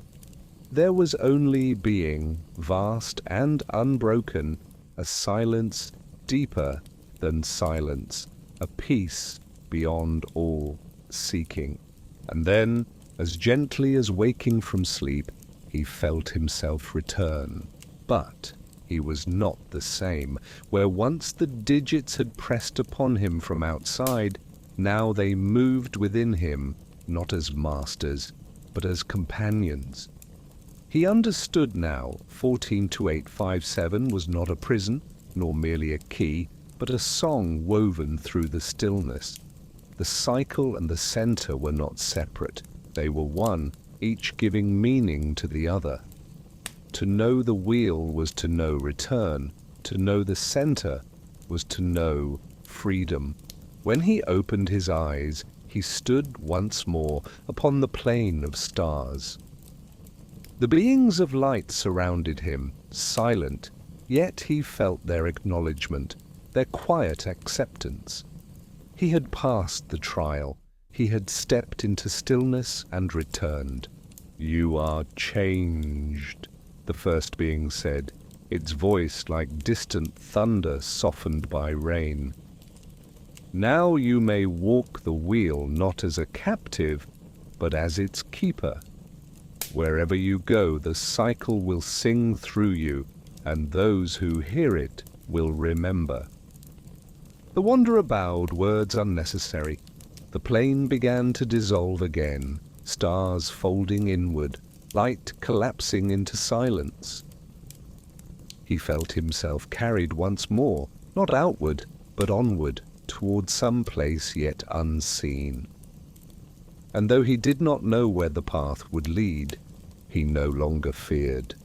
There was only being, vast and unbroken, a silence deeper than silence, a peace beyond all seeking. And then, as gently as waking from sleep, he felt himself return. But he was not the same. Where once the digits had pressed upon him from outside, now they moved within him, not as masters, but as companions. He understood now 142857 was not a prison, nor merely a key, but a song woven through the stillness. The cycle and the center were not separate. They were one, each giving meaning to the other. To know the wheel was to know return. To know the center was to know freedom. When he opened his eyes, he stood once more upon the plain of stars. The beings of light surrounded him, silent, yet he felt their acknowledgement, their quiet acceptance. He had passed the trial. He had stepped into stillness and returned. "You are changed," the first being said, its voice like distant thunder softened by rain. "Now you may walk the wheel not as a captive, but as its keeper. Wherever you go, the cycle will sing through you, and those who hear it will remember." The wanderer bowed, words unnecessary. The plain began to dissolve again, stars folding inward, light collapsing into silence. He felt himself carried once more, not outward, but onward, toward some place yet unseen. And though he did not know where the path would lead, he no longer feared.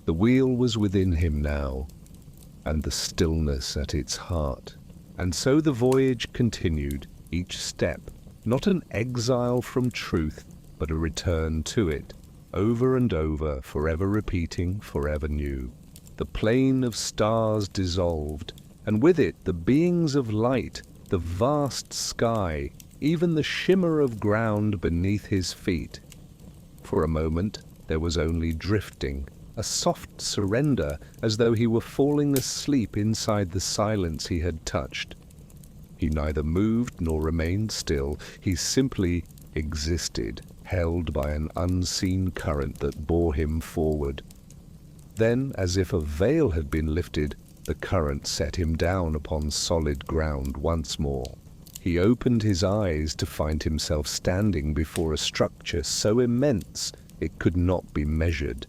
The wheel was within him now, and the stillness at its heart. And so the voyage continued, each step, not an exile from truth, but a return to it, over and over, forever repeating, forever new. The plain of stars dissolved, and with it the beings of light, the vast sky, even the shimmer of ground beneath his feet. For a moment there was only drifting, a soft surrender, as though he were falling asleep inside the silence he had touched. He neither moved nor remained still. He simply existed, held by an unseen current that bore him forward. Then, as if a veil had been lifted, the current set him down upon solid ground once more. He opened his eyes to find himself standing before a structure so immense it could not be measured.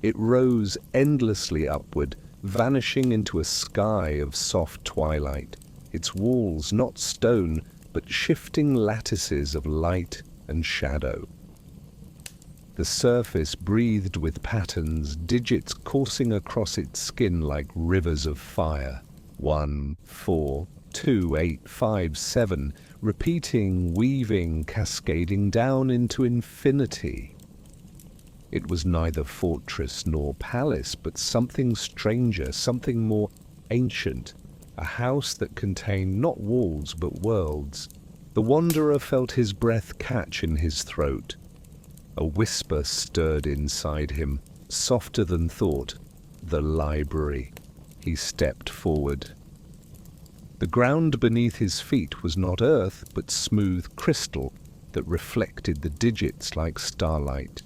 It rose endlessly upward, vanishing into a sky of soft twilight, its walls not stone, but shifting lattices of light and shadow. The surface breathed with patterns, digits coursing across its skin like rivers of fire. 1, 4, 2, 8, 5, 7, repeating, weaving, cascading down into infinity. It was neither fortress nor palace, but something stranger, something more ancient, a house that contained not walls but worlds. The wanderer felt his breath catch in his throat. A whisper stirred inside him, softer than thought. The library. He stepped forward. The ground beneath his feet was not earth, but smooth crystal that reflected the digits like starlight.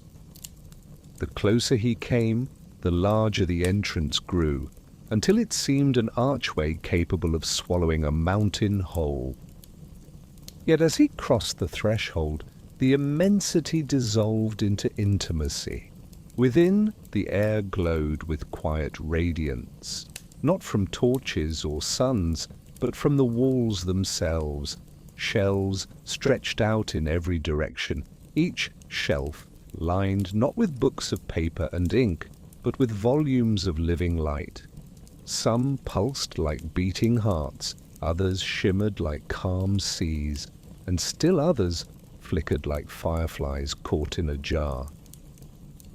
The closer he came, the larger the entrance grew, until it seemed an archway capable of swallowing a mountain whole. Yet as he crossed the threshold, the immensity dissolved into intimacy. Within, the air glowed with quiet radiance, not from torches or suns, but from the walls themselves, shelves stretched out in every direction, each shelf lined not with books of paper and ink, but with volumes of living light. Some pulsed like beating hearts, Others shimmered like calm seas, and still others flickered like fireflies caught in a jar.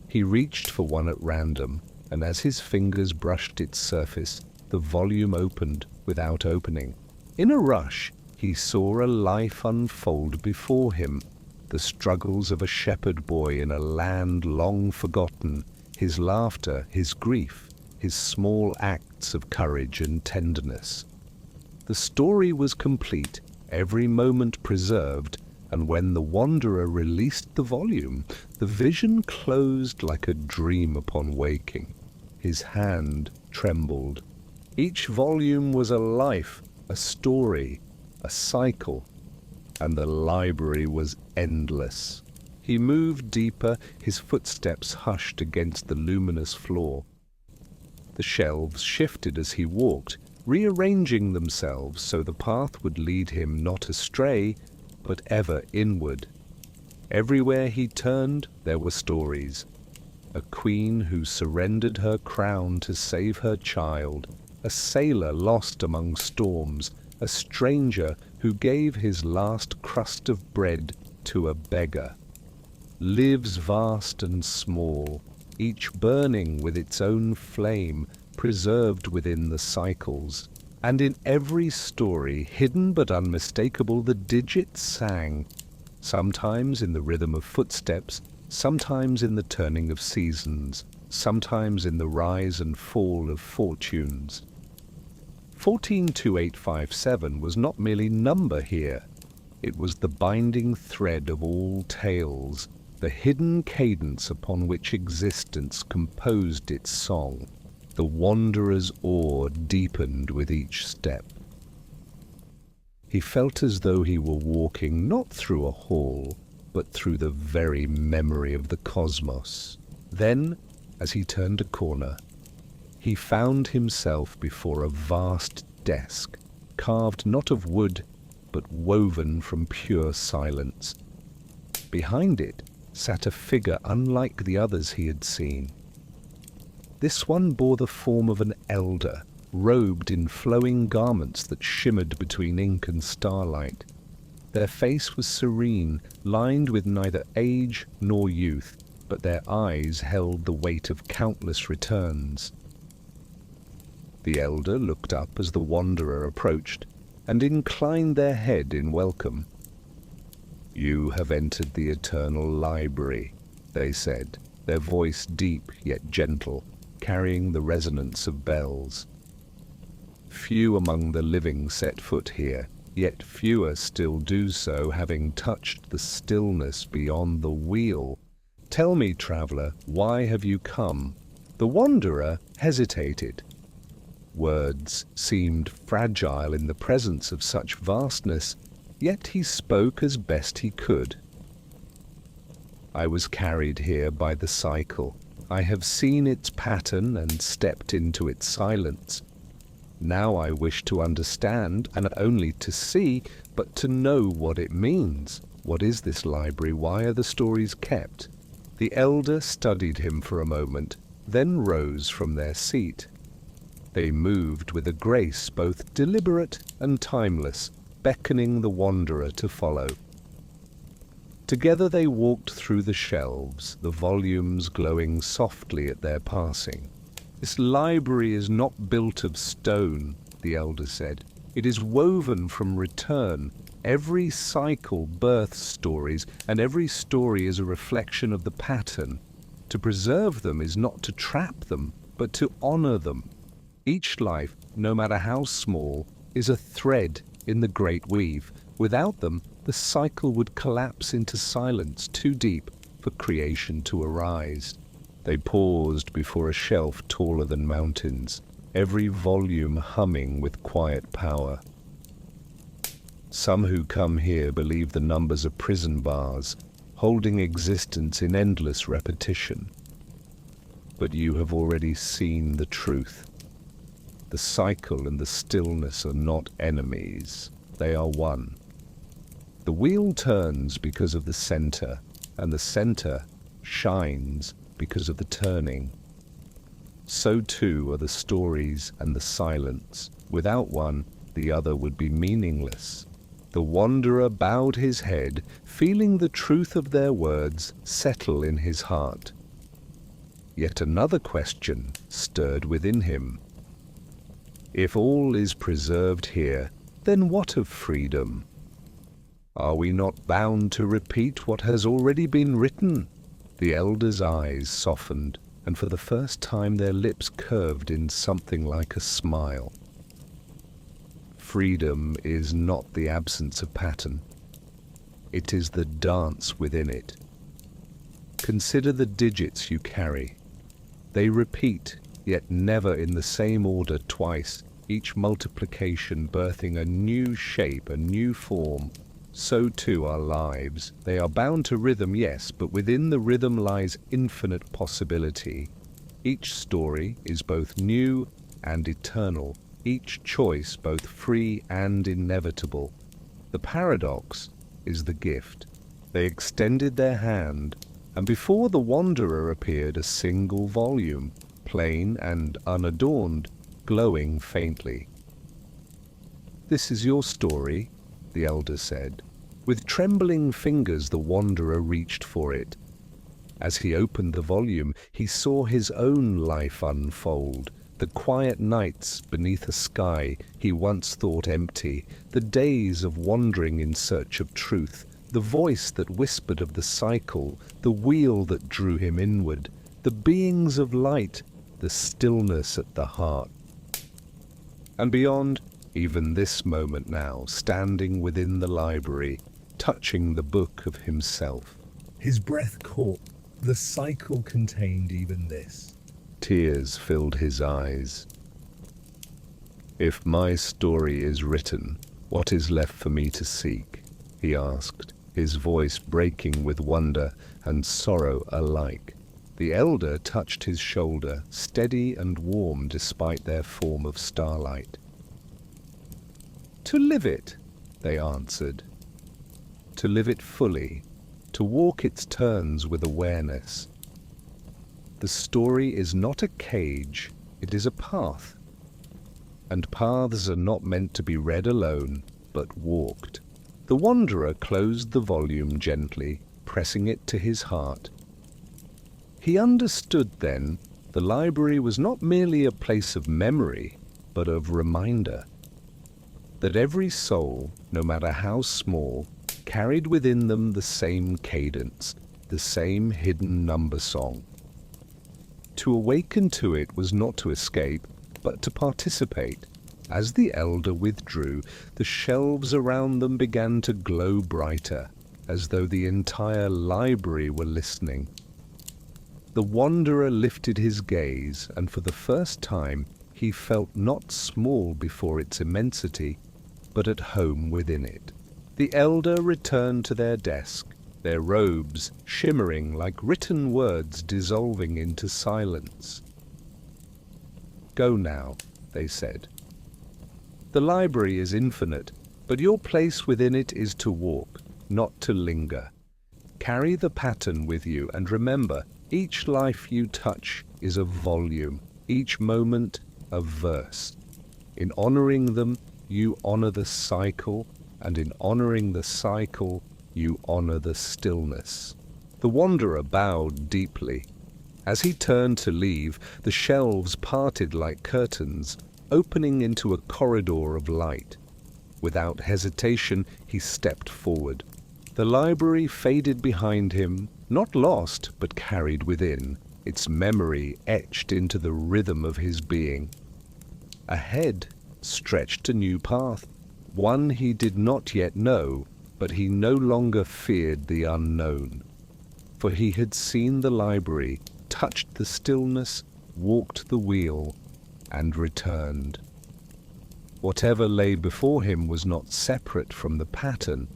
He reached for one at random, and as his fingers brushed its surface, the volume opened without opening. In a rush, he saw a life unfold before him, the struggles of a shepherd boy in a land long forgotten, his laughter, his grief, his small acts of courage and tenderness. The story was complete, every moment preserved, and when the wanderer released the volume, the vision closed like a dream upon waking. His hand trembled. Each volume was a life, a story, a cycle, and the library was endless. He moved deeper, his footsteps hushed against the luminous floor. The shelves shifted as he walked, rearranging themselves so the path would lead him not astray, but ever inward. Everywhere he turned, there were stories. A queen who surrendered her crown to save her child, a sailor lost among storms, a stranger who gave his last crust of bread to a beggar. Lives vast and small, each burning with its own flame, preserved within the cycles. And in every story, hidden but unmistakable, the digits sang, sometimes in the rhythm of footsteps, sometimes in the turning of seasons, sometimes in the rise and fall of fortunes. 142857 was not merely number here. It was the binding thread of all tales, the hidden cadence upon which existence composed its song. The wanderer's awe deepened with each step. He felt as though he were walking not through a hall, but through the very memory of the cosmos. Then, as he turned a corner, he found himself before a vast desk, carved not of wood, but woven from pure silence. Behind it sat a figure unlike the others he had seen. This one bore the form of an elder, robed in flowing garments that shimmered between ink and starlight. Their face was serene, lined with neither age nor youth, but their eyes held the weight of countless returns. The elder looked up as the wanderer approached, and inclined their head in welcome. "You have entered the eternal library," they said, their voice deep yet gentle, carrying the resonance of bells. Few among the living set foot here, yet fewer still do so, having touched the stillness beyond the wheel. "Tell me, traveller, why have you come?" The wanderer hesitated. Words seemed fragile in the presence of such vastness, yet he spoke as best he could. "I was carried here by the cycle. I have seen its pattern and stepped into its silence. Now I wish to understand, and not only to see, but to know what it means. What is this library? Why are the stories kept?" The elder studied him for a moment, then rose from their seat. They moved with a grace both deliberate and timeless, beckoning the wanderer to follow. Together they walked through the shelves, the volumes glowing softly at their passing. "This library is not built of stone," the elder said. "It is woven from return. Every cycle births stories, and every story is a reflection of the pattern. To preserve them is not to trap them, but to honor them. Each life, no matter how small, is a thread in the great weave. Without them, the cycle would collapse into silence too deep for creation to arise." They paused before a shelf taller than mountains, every volume humming with quiet power. "Some who come here believe the numbers are prison bars, holding existence in endless repetition. But you have already seen the truth. The cycle and the stillness are not enemies, they are one. The wheel turns because of the center, and the center shines because of the turning. So too are the stories and the silence. Without one, the other would be meaningless. The wanderer bowed his head, feeling the truth of their words settle in his heart. Yet another question stirred within him. If all is preserved here, then what of freedom? Are we not bound to repeat what has already been written? The elder's eyes softened, and for the first time their lips curved in something like a smile. Freedom is not the absence of pattern. It is the dance within it. Consider the digits you carry. They repeat, yet never in the same order twice, each multiplication birthing a new shape, a new form. So too are lives. They are bound to rhythm, yes, but within the rhythm lies infinite possibility. Each story is both new and eternal, each choice both free and inevitable. The paradox is the gift. They extended their hand, and before the wanderer appeared a single volume, plain and unadorned, glowing faintly. "This is your story," the elder said. With trembling fingers the wanderer reached for it. As he opened the volume, he saw his own life unfold, the quiet nights beneath a sky he once thought empty, the days of wandering in search of truth, the voice that whispered of the cycle, the wheel that drew him inward, the beings of light, the stillness at the heart. And beyond, even this moment now, standing within the library, touching the book of himself. His breath caught. The cycle contained even this. Tears filled his eyes. "If my story is written, what is left for me to seek?" he asked, his voice breaking with wonder and sorrow alike. The elder touched his shoulder, steady and warm despite their form of starlight. "To live it," they answered. "To live it fully, to walk its turns with awareness. The story is not a cage, it is a path. And paths are not meant to be read alone, but walked." The wanderer closed the volume gently, pressing it to his heart. He understood then the library was not merely a place of memory, but of reminder. That every soul, no matter how small, carried within them the same cadence, the same hidden number song. To awaken to it was not to escape, but to participate. As the elder withdrew, the shelves around them began to glow brighter, as though the entire library were listening. The wanderer lifted his gaze, and for the first time he felt not small before its immensity, but at home within it. The elder returned to their desk, their robes shimmering like written words dissolving into silence. "Go now," they said. "The library is infinite, but your place within it is to walk, not to linger. Carry the pattern with you, and remember, each life you touch is a volume, each moment a verse. In honoring them, you honor the cycle, and in honoring the cycle, you honor the stillness." The wanderer bowed deeply. As he turned to leave, the shelves parted like curtains, opening into a corridor of light. Without hesitation, he stepped forward. The library faded behind him, not lost, but carried within, its memory etched into the rhythm of his being. Ahead stretched a new path, one he did not yet know, but he no longer feared the unknown. For he had seen the library, touched the stillness, walked the wheel, and returned. Whatever lay before him was not separate from the pattern,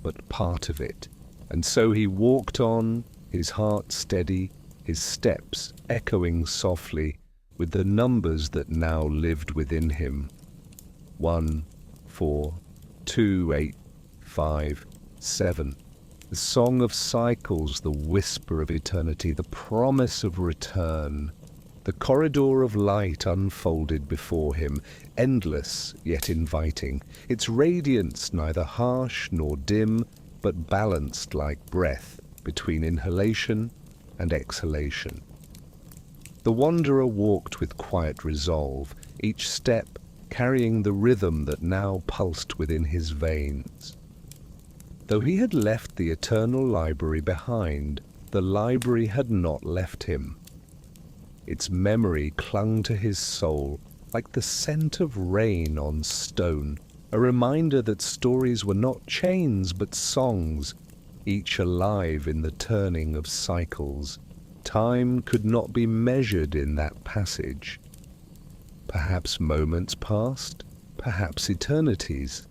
but part of it. And so he walked on, his heart steady, his steps echoing softly with the numbers that now lived within him. 1, 4, 2, 8, 5, 7. The song of cycles, the whisper of eternity, the promise of return. The corridor of light unfolded before him, endless yet inviting, its radiance neither harsh nor dim, but balanced like breath between inhalation and exhalation. The wanderer walked with quiet resolve, each step carrying the rhythm that now pulsed within his veins. Though he had left the eternal library behind, the library had not left him. Its memory clung to his soul like the scent of rain on stone, a reminder that stories were not chains but songs, each alive in the turning of cycles. Time could not be measured in that passage. Perhaps moments passed, perhaps eternities.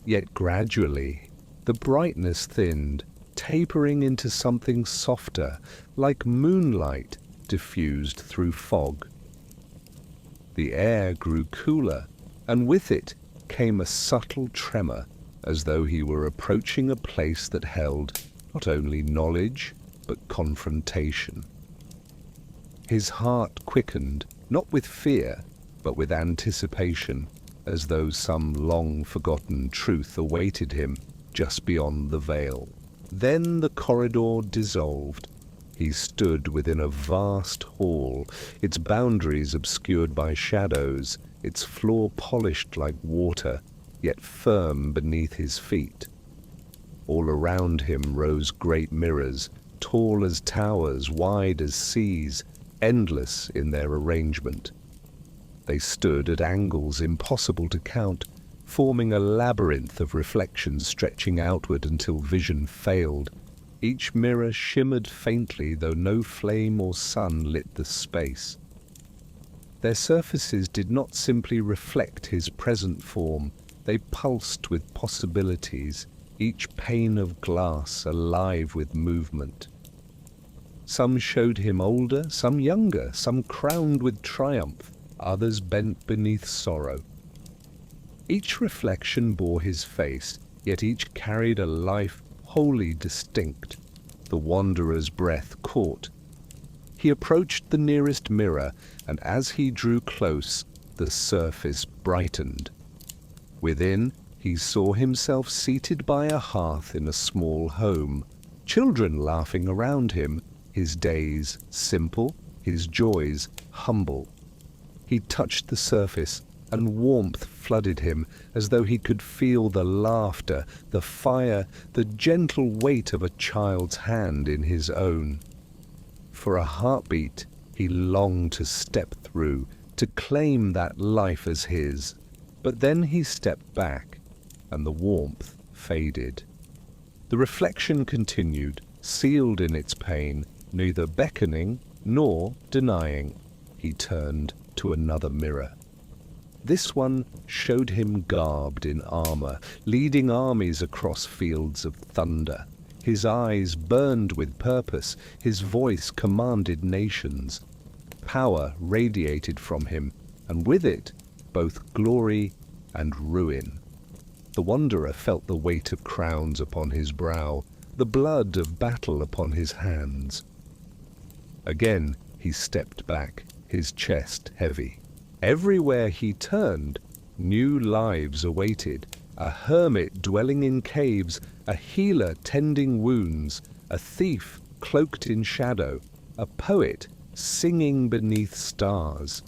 Yet gradually, the brightness thinned, tapering into something softer, like moonlight diffused through fog. The air grew cooler, and with it came a subtle tremor, as though he were approaching a place that held not only knowledge, but confrontation. His heart quickened, not with fear, but with anticipation, as though some long-forgotten truth awaited him just beyond the veil. Then the corridor dissolved. He stood within a vast hall, its boundaries obscured by shadows, its floor polished like water, yet firm beneath his feet. All around him rose great mirrors, tall as towers, wide as seas, endless in their arrangement. They stood at angles impossible to count, forming a labyrinth of reflections stretching outward until vision failed. Each mirror shimmered faintly, though no flame or sun lit the space. Their surfaces did not simply reflect his present form, they pulsed with possibilities, each pane of glass alive with movement. Some showed him older, some younger, some crowned with triumph, others bent beneath sorrow. Each reflection bore his face, yet each carried a life wholly distinct. The wanderer's breath caught. He approached the nearest mirror, and as he drew close, the surface brightened. Within, he saw himself seated by a hearth in a small home, children laughing around him, his days simple, his joys humble. He touched the surface, and warmth flooded him, as though he could feel the laughter, the fire, the gentle weight of a child's hand in his own. For a heartbeat, he longed to step through, to claim that life as his. But then he stepped back, and the warmth faded. The reflection continued, sealed in its pain, neither beckoning nor denying. He turned to another mirror. This one showed him garbed in armor, leading armies across fields of thunder. His eyes burned with purpose, his voice commanded nations. Power radiated from him, and with it both glory and ruin. The wanderer felt the weight of crowns upon his brow, the blood of battle upon his hands. Again he stepped back, his chest heavy. Everywhere he turned, new lives awaited. A hermit dwelling in caves, a healer tending wounds, a thief cloaked in shadow, a poet singing beneath stars.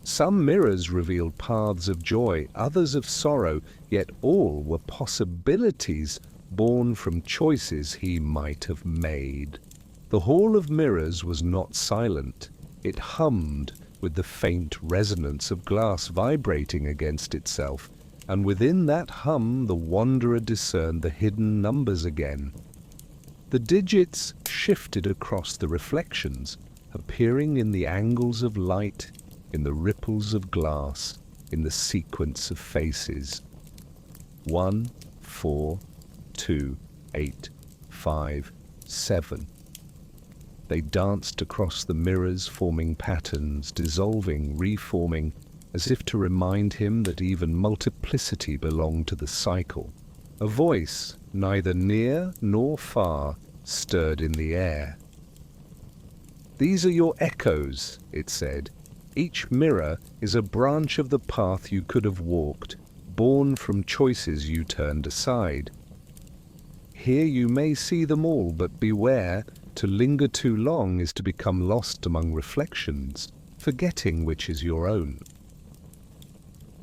Some mirrors revealed paths of joy, others of sorrow, yet all were possibilities born from choices he might have made. The hall of mirrors was not silent. It hummed with the faint resonance of glass vibrating against itself, and within that hum the wanderer discerned the hidden numbers again. The digits shifted across the reflections, appearing in the angles of light, in the ripples of glass, in the sequence of faces. 1, 4, 2, 8, 5, 7. They danced across the mirrors, forming patterns, dissolving, reforming, as if to remind him that even multiplicity belonged to the cycle. A voice, neither near nor far, stirred in the air. "These are your echoes," it said. "Each mirror is a branch of the path you could have walked, born from choices you turned aside. Here you may see them all, but beware, to linger too long is to become lost among reflections, forgetting which is your own."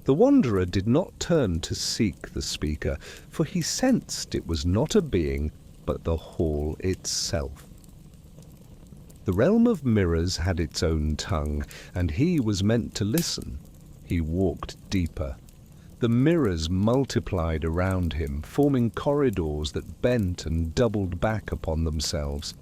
The wanderer did not turn to seek the speaker, for he sensed it was not a being, but the hall itself. The realm of mirrors had its own tongue, and he was meant to listen. He walked deeper. The mirrors multiplied around him, forming corridors that bent and doubled back upon themselves.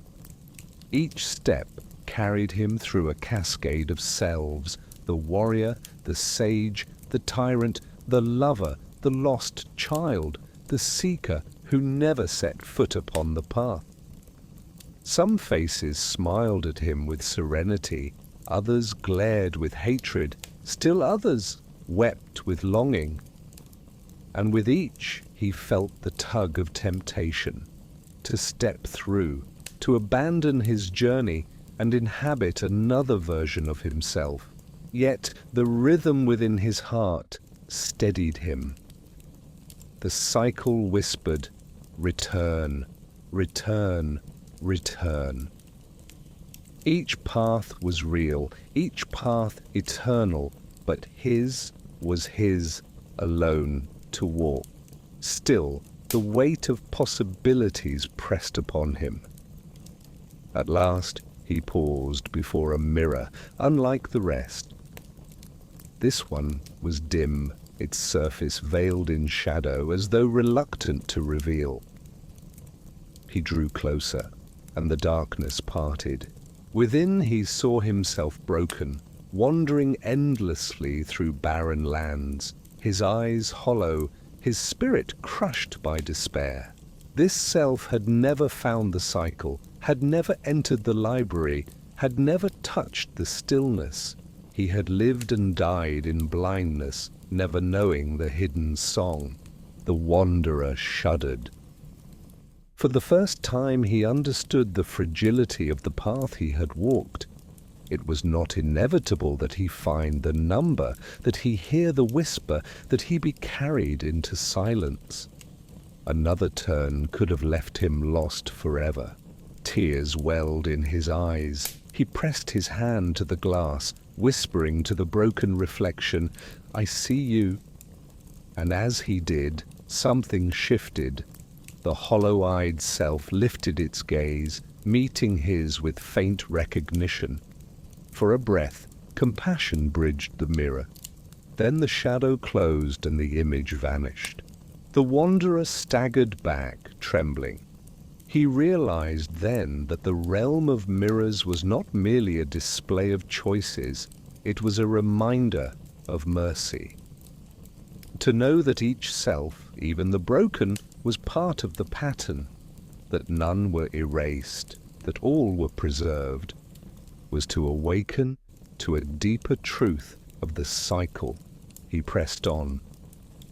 Each step carried him through a cascade of selves: the warrior, the sage, the tyrant, the lover, the lost child, the seeker who never set foot upon the path. Some faces smiled at him with serenity, others glared with hatred, still others wept with longing. And with each he felt the tug of temptation, to step through, to abandon his journey and inhabit another version of himself. Yet the rhythm within his heart steadied him. The cycle whispered, "Return, return, return." Each path was real, each path eternal, but his was his alone to walk. Still, the weight of possibilities pressed upon him. At last, he paused before a mirror, unlike the rest. This one was dim, its surface veiled in shadow, as though reluctant to reveal. He drew closer, and the darkness parted. Within he saw himself broken, wandering endlessly through barren lands, his eyes hollow, his spirit crushed by despair. This self had never found the cycle, had never entered the library, had never touched the stillness. He had lived and died in blindness, never knowing the hidden song. The wanderer shuddered. For the first time he understood the fragility of the path he had walked. It was not inevitable that he find the number, that he hear the whisper, that he be carried into silence. Another turn could have left him lost forever. Tears welled in his eyes. He pressed his hand to the glass, whispering to the broken reflection, "I see you." And as he did, something shifted. The hollow-eyed self lifted its gaze, meeting his with faint recognition. For a breath, compassion bridged the mirror. Then the shadow closed and the image vanished. The wanderer staggered back, trembling. He realized then that the realm of mirrors was not merely a display of choices, it was a reminder of mercy. To know that each self, even the broken, was part of the pattern, that none were erased, that all were preserved, was to awaken to a deeper truth of the cycle. He pressed on.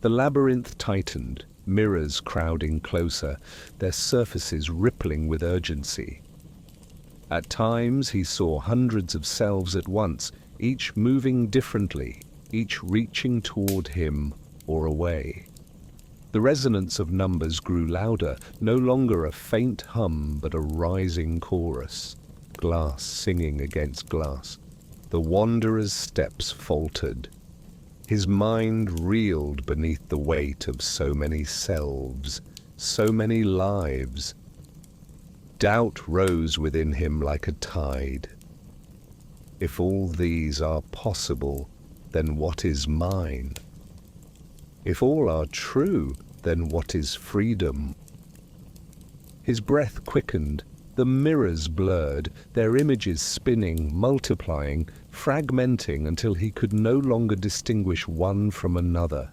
The labyrinth tightened, mirrors crowding closer, their surfaces rippling with urgency. At times he saw hundreds of selves at once, each moving differently, each reaching toward him or away. The resonance of numbers grew louder, no longer a faint hum but a rising chorus, glass singing against glass. The wanderer's steps faltered. His mind reeled beneath the weight of so many selves, so many lives. Doubt rose within him like a tide. If all these are possible, then what is mine? If all are true, then what is freedom? His breath quickened, the mirrors blurred, their images spinning, multiplying, fragmenting until he could no longer distinguish one from another.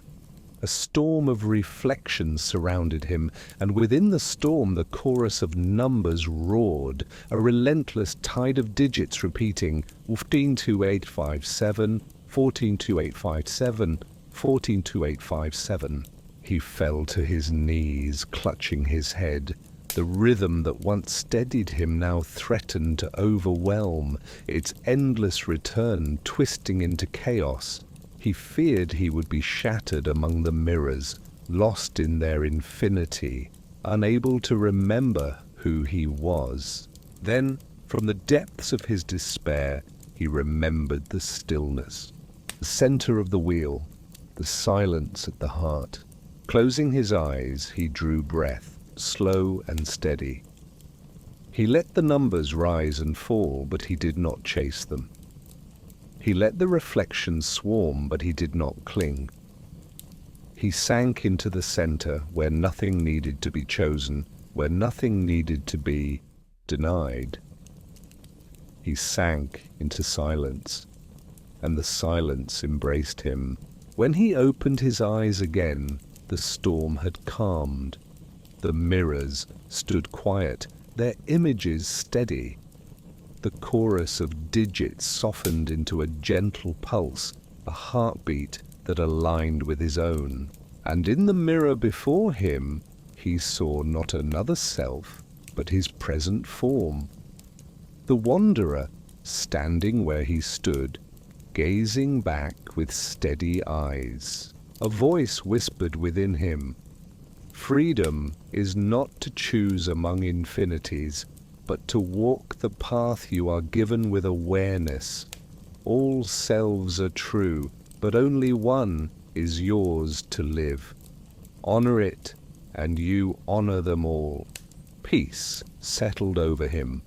A storm of reflections surrounded him, and within the storm the chorus of numbers roared, a relentless tide of digits repeating 142857, 142857, 142857. He fell to his knees, clutching his head. The rhythm that once steadied him now threatened to overwhelm, its endless return twisting into chaos. He feared he would be shattered among the mirrors, lost in their infinity, unable to remember who he was. Then, from the depths of his despair, he remembered the stillness, the center of the wheel, the silence at the heart. Closing his eyes, he drew breath, slow and steady. He let the numbers rise and fall, but he did not chase them. He let the reflections swarm, but he did not cling. He sank into the center where nothing needed to be chosen, where nothing needed to be denied. He sank into silence, and the silence embraced him. When he opened his eyes again, the storm had calmed. The mirrors stood quiet, their images steady. The chorus of digits softened into a gentle pulse, a heartbeat that aligned with his own. And in the mirror before him, he saw not another self, but his present form. The wanderer, standing where he stood, gazing back with steady eyes. A voice whispered within him, "Freedom is not to choose among infinities, but to walk the path you are given with awareness. All selves are true, but only one is yours to live. Honor it, and you honor them all." Peace settled over him.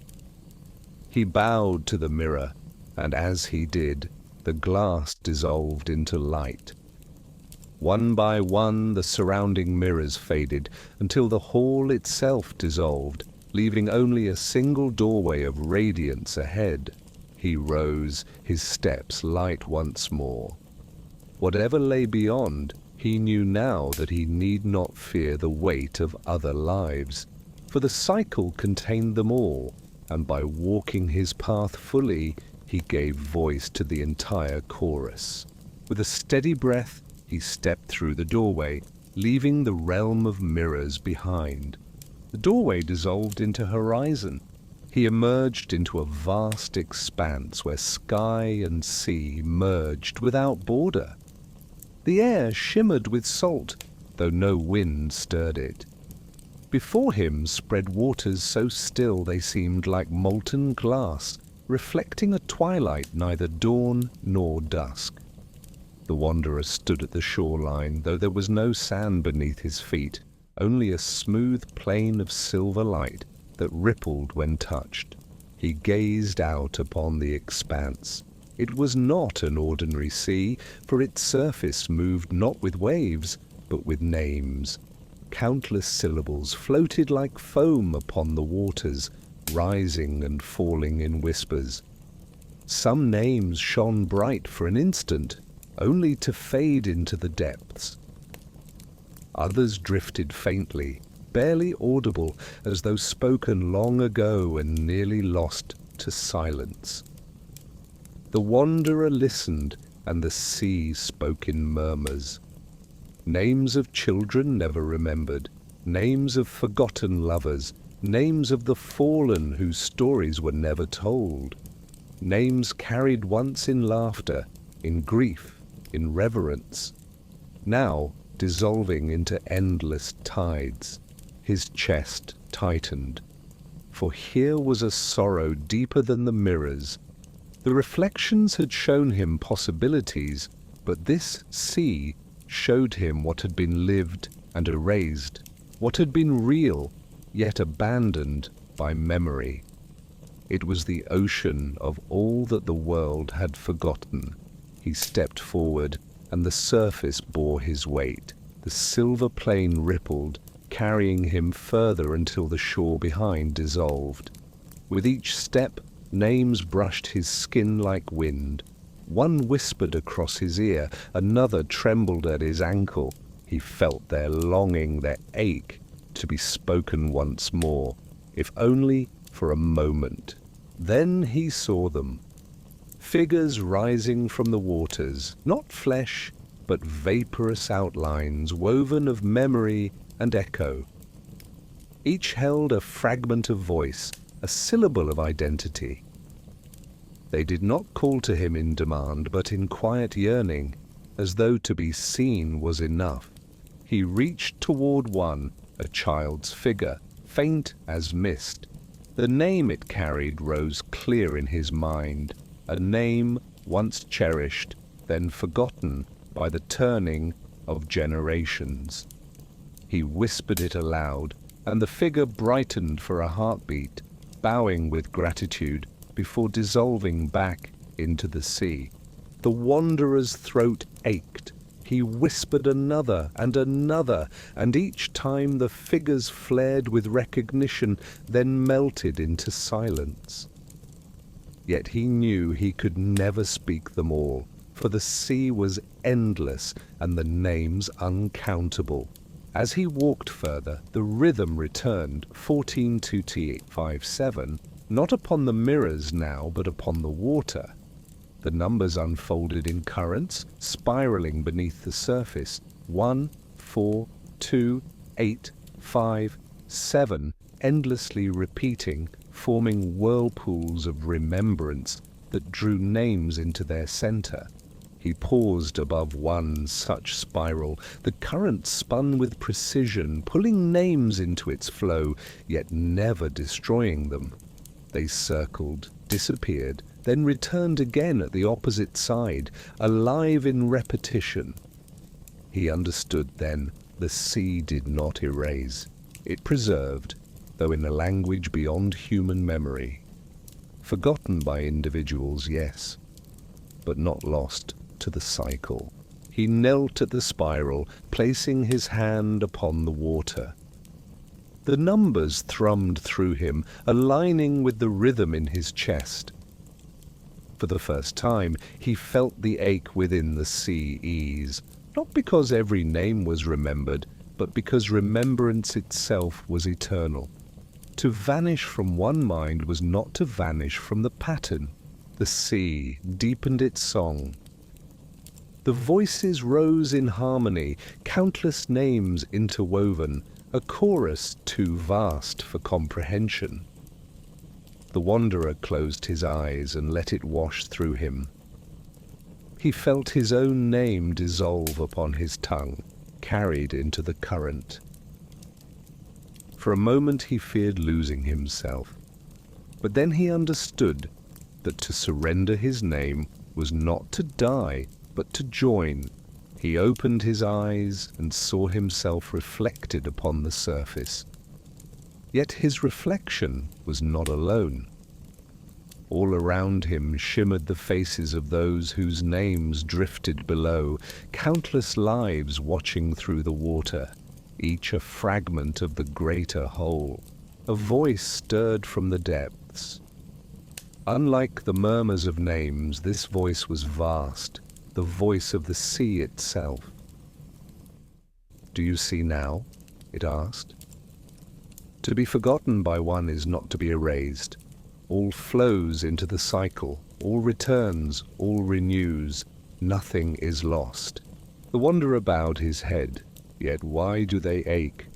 He bowed to the mirror, and as he did, the glass dissolved into light. One by one, the surrounding mirrors faded, until the hall itself dissolved, leaving only a single doorway of radiance ahead. He rose, his steps light once more. Whatever lay beyond, he knew now that he need not fear the weight of other lives, for the cycle contained them all, and by walking his path fully, he gave voice to the entire chorus. With a steady breath, he stepped through the doorway, leaving the realm of mirrors behind. The doorway dissolved into horizon. He emerged into a vast expanse where sky and sea merged without border. The air shimmered with salt, though no wind stirred it. Before him spread waters so still they seemed like molten glass, reflecting a twilight neither dawn nor dusk. The wanderer stood at the shoreline, though there was no sand beneath his feet, only a smooth plain of silver light that rippled when touched. He gazed out upon the expanse. It was not an ordinary sea, for its surface moved not with waves, but with names. Countless syllables floated like foam upon the waters, rising and falling in whispers. Some names shone bright for an instant, only to fade into the depths. Others drifted faintly, barely audible, as though spoken long ago and nearly lost to silence. The wanderer listened, and the sea spoke in murmurs. Names of children never remembered, names of forgotten lovers, names of the fallen whose stories were never told, names carried once in laughter, in grief, in reverence, now dissolving into endless tides. His chest tightened, for here was a sorrow deeper than the mirrors. The reflections had shown him possibilities, but this sea showed him what had been lived and erased, what had been real, yet abandoned by memory. It was the ocean of all that the world had forgotten. He stepped forward, and the surface bore his weight. The silver plain rippled, carrying him further until the shore behind dissolved. With each step, names brushed his skin like wind. One whispered across his ear, another trembled at his ankle. He felt their longing, their ache, to be spoken once more, if only for a moment. Then he saw them. Figures rising from the waters, not flesh, but vaporous outlines woven of memory and echo. Each held a fragment of voice, a syllable of identity. They did not call to him in demand, but in quiet yearning, as though to be seen was enough. He reached toward one, a child's figure, faint as mist. The name it carried rose clear in his mind, a name once cherished, then forgotten by the turning of generations. He whispered it aloud, and the figure brightened for a heartbeat, bowing with gratitude before dissolving back into the sea. The wanderer's throat ached. He whispered another and another, and each time the figures flared with recognition, then melted into silence. Yet he knew he could never speak them all, for the sea was endless and the names uncountable. As he walked further, the rhythm returned, 14-2-8-5-7, not upon the mirrors now, but upon the water. The numbers unfolded in currents, spiraling beneath the surface. 1, 4, 2, 8, 5, 7, endlessly repeating, forming whirlpools of remembrance that drew names into their center. He paused above one such spiral. The current spun with precision, pulling names into its flow, yet never destroying them. They circled, disappeared, then returned again at the opposite side, alive in repetition. He understood then the sea did not erase. It preserved, though in a language beyond human memory. Forgotten by individuals, yes, but not lost to the cycle. He knelt at the spiral, placing his hand upon the water. The numbers thrummed through him, aligning with the rhythm in his chest. For the first time, he felt the ache within the sea ease, not because every name was remembered, but because remembrance itself was eternal. To vanish from one mind was not to vanish from the pattern. The sea deepened its song. The voices rose in harmony, countless names interwoven, a chorus too vast for comprehension. The wanderer closed his eyes and let it wash through him. He felt his own name dissolve upon his tongue, carried into the current. For a moment he feared losing himself, but then he understood that to surrender his name was not to die, but to join. He opened his eyes and saw himself reflected upon the surface. Yet his reflection was not alone. All around him shimmered the faces of those whose names drifted below, countless lives watching through the water, each a fragment of the greater whole. A voice stirred from the depths. Unlike the murmurs of names, this voice was vast, the voice of the sea itself. "Do you see now?" it asked. To be forgotten by one is not to be erased. All flows into the cycle, all returns, all renews. Nothing is lost. The wanderer bowed his head. Yet why do they ache?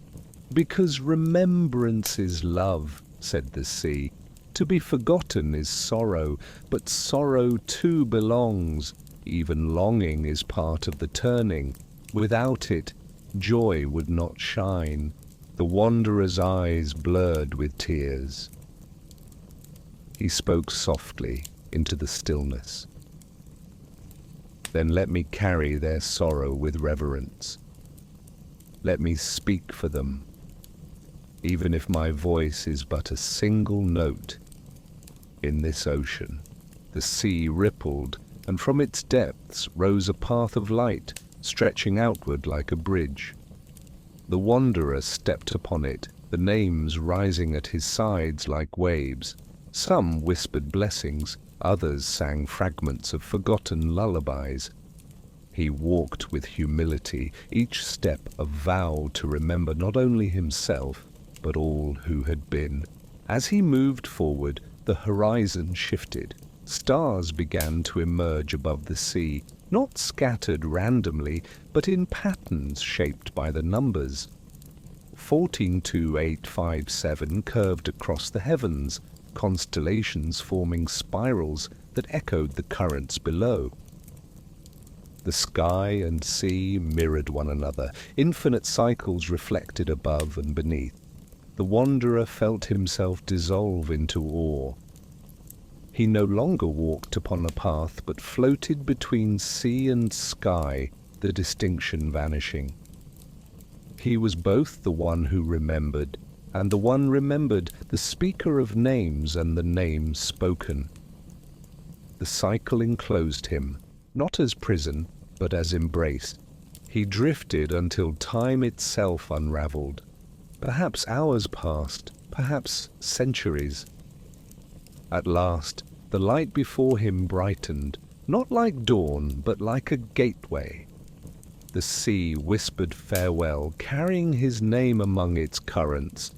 "Because remembrance is love," said the sea. "To be forgotten is sorrow, but sorrow too belongs. Even longing is part of the turning. Without it, joy would not shine." The wanderer's eyes blurred with tears. He spoke softly into the stillness. "Then let me carry their sorrow with reverence. Let me speak for them, even if my voice is but a single note in this ocean." The sea rippled, and from its depths rose a path of light, stretching outward like a bridge. The wanderer stepped upon it, the names rising at his sides like waves. Some whispered blessings, others sang fragments of forgotten lullabies. He walked with humility, each step a vow to remember not only himself, but all who had been. As he moved forward, the horizon shifted. Stars began to emerge above the sea, not scattered randomly, but in patterns shaped by the numbers. 142857 curved across the heavens, constellations forming spirals that echoed the currents below. The sky and sea mirrored one another, infinite cycles reflected above and beneath. The wanderer felt himself dissolve into awe. He no longer walked upon a path, but floated between sea and sky, the distinction vanishing. He was both the one who remembered, and the one remembered, the speaker of names and the names spoken. The cycle enclosed him, not as prison, but as embrace. He drifted until time itself unraveled. Perhaps hours passed, perhaps centuries. At last, the light before him brightened, not like dawn, but like a gateway. The sea whispered farewell, carrying his name among its currents.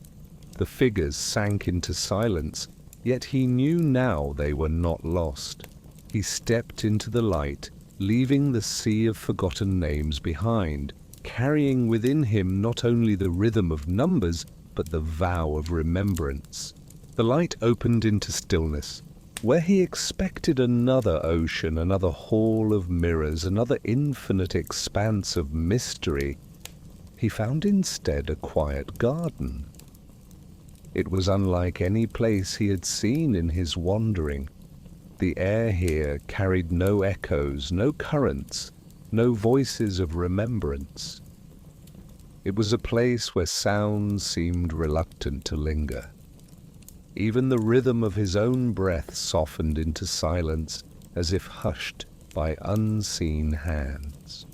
The figures sank into silence, yet he knew now they were not lost. He stepped into the light, leaving the sea of forgotten names behind, carrying within him not only the rhythm of numbers, but the vow of remembrance. The light opened into stillness, where he expected another ocean, another hall of mirrors, another infinite expanse of mystery. He found instead a quiet garden. It was unlike any place he had seen in his wandering. The air here carried no echoes, no currents, no voices of remembrance. It was a place where sounds seemed reluctant to linger. Even the rhythm of his own breath softened into silence, as if hushed by unseen hands.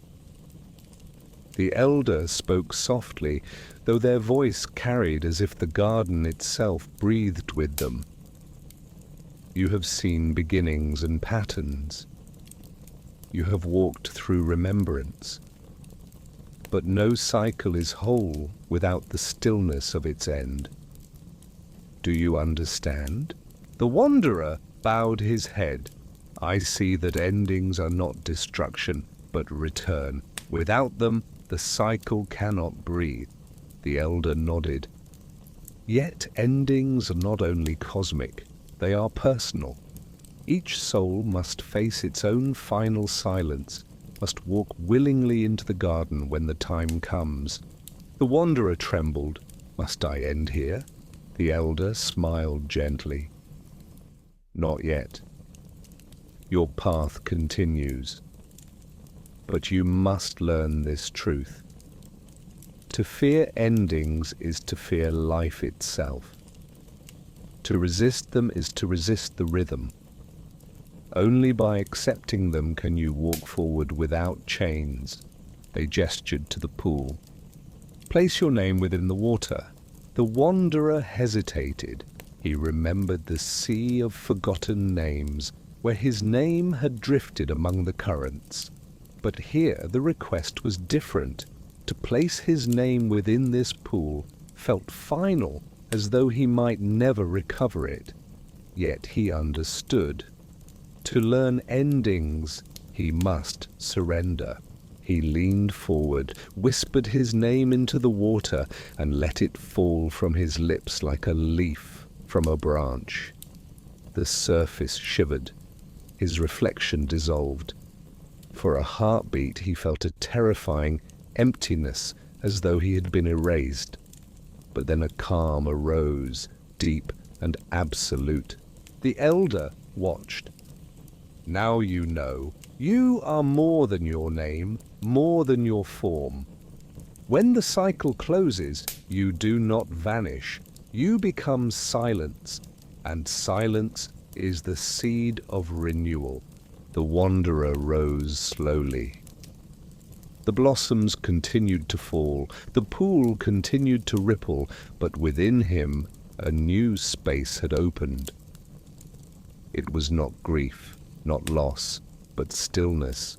The elder spoke softly, though their voice carried as if the garden itself breathed with them. You have seen beginnings and patterns. You have walked through remembrance. But no cycle is whole without the stillness of its end. Do you understand? The wanderer bowed his head. I see that endings are not destruction, but return. Without them, the cycle cannot breathe. The elder nodded. Yet endings are not only cosmic, they are personal. Each soul must face its own final silence, must walk willingly into the garden when the time comes. The wanderer trembled. Must I end here? The elder smiled gently. Not yet. Your path continues. But you must learn this truth. To fear endings is to fear life itself. To resist them is to resist the rhythm. Only by accepting them can you walk forward without chains. They gestured to the pool. Place your name within the water. The wanderer hesitated. He remembered the sea of forgotten names, where his name had drifted among the currents. But here the request was different. To place his name within this pool felt final, as though he might never recover it. Yet he understood. To learn endings, he must surrender. He leaned forward, whispered his name into the water, and let it fall from his lips like a leaf from a branch. The surface shivered. His reflection dissolved. For a heartbeat he felt a terrifying emptiness, as though he had been erased. But then a calm arose, deep and absolute. The elder watched. Now you know. You are more than your name, more than your form. When the cycle closes, you do not vanish. You become silence, and silence is the seed of renewal. The wanderer rose slowly. The blossoms continued to fall, the pool continued to ripple, but within him a new space had opened. It was not grief, not loss, but stillness,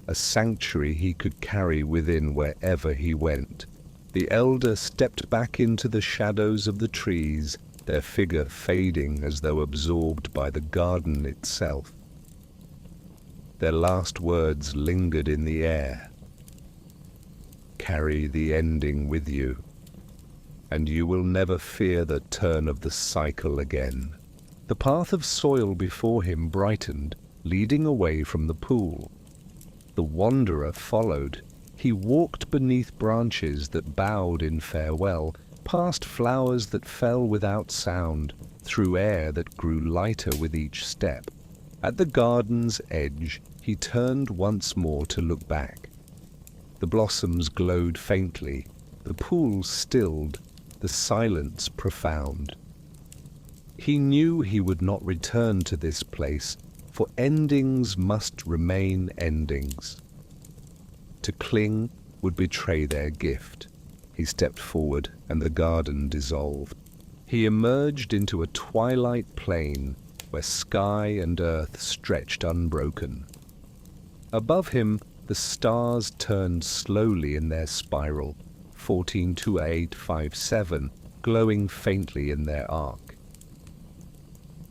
a sanctuary he could carry within wherever he went. The elder stepped back into the shadows of the trees, their figure fading as though absorbed by the garden itself. Their last words lingered in the air. Carry the ending with you. and you will never fear the turn of the cycle again. The path of soil before him brightened, leading away from the pool. The wanderer followed. He walked beneath branches that bowed in farewell, past flowers that fell without sound, through air that grew lighter with each step. At the garden's edge, he turned once more to look back. The blossoms glowed faintly, the pool stilled, the silence profound. He knew he would not return to this place, for endings must remain endings. To cling would betray their gift. He stepped forward, and the garden dissolved. He emerged into a twilight plain where sky and earth stretched unbroken. Above him, the stars turned slowly in their spiral, 142857, glowing faintly in their arc.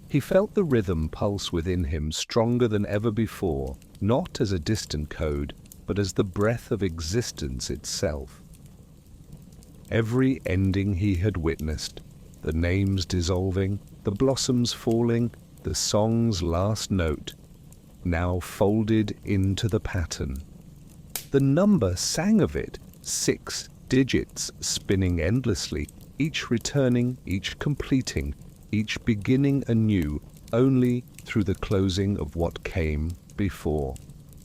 He felt the rhythm pulse within him stronger than ever before, not as a distant code, but as the breath of existence itself. Every ending he had witnessed, the names dissolving, the blossoms falling, the song's last note, now folded into the pattern. The number sang of it, 6 digits spinning endlessly, each returning, each completing, each beginning anew, only through the closing of what came before.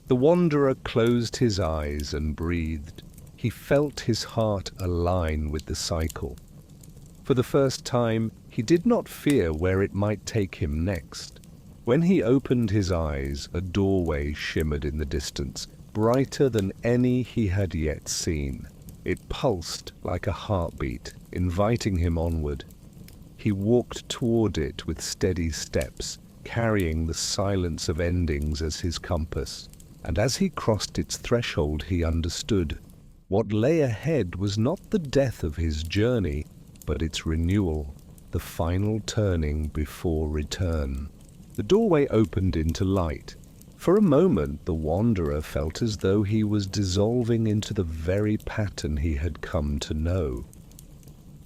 The wanderer closed his eyes and breathed. He felt his heart align with the cycle. For the first time, he did not fear where it might take him next. When he opened his eyes, a doorway shimmered in the distance, brighter than any he had yet seen. It pulsed like a heartbeat, inviting him onward. He walked toward it with steady steps, carrying the silence of endings as his compass. And as he crossed its threshold, he understood. What lay ahead was not the death of his journey, but its renewal, the final turning before return. The doorway opened into light. For a moment, the wanderer felt as though he was dissolving into the very pattern he had come to know.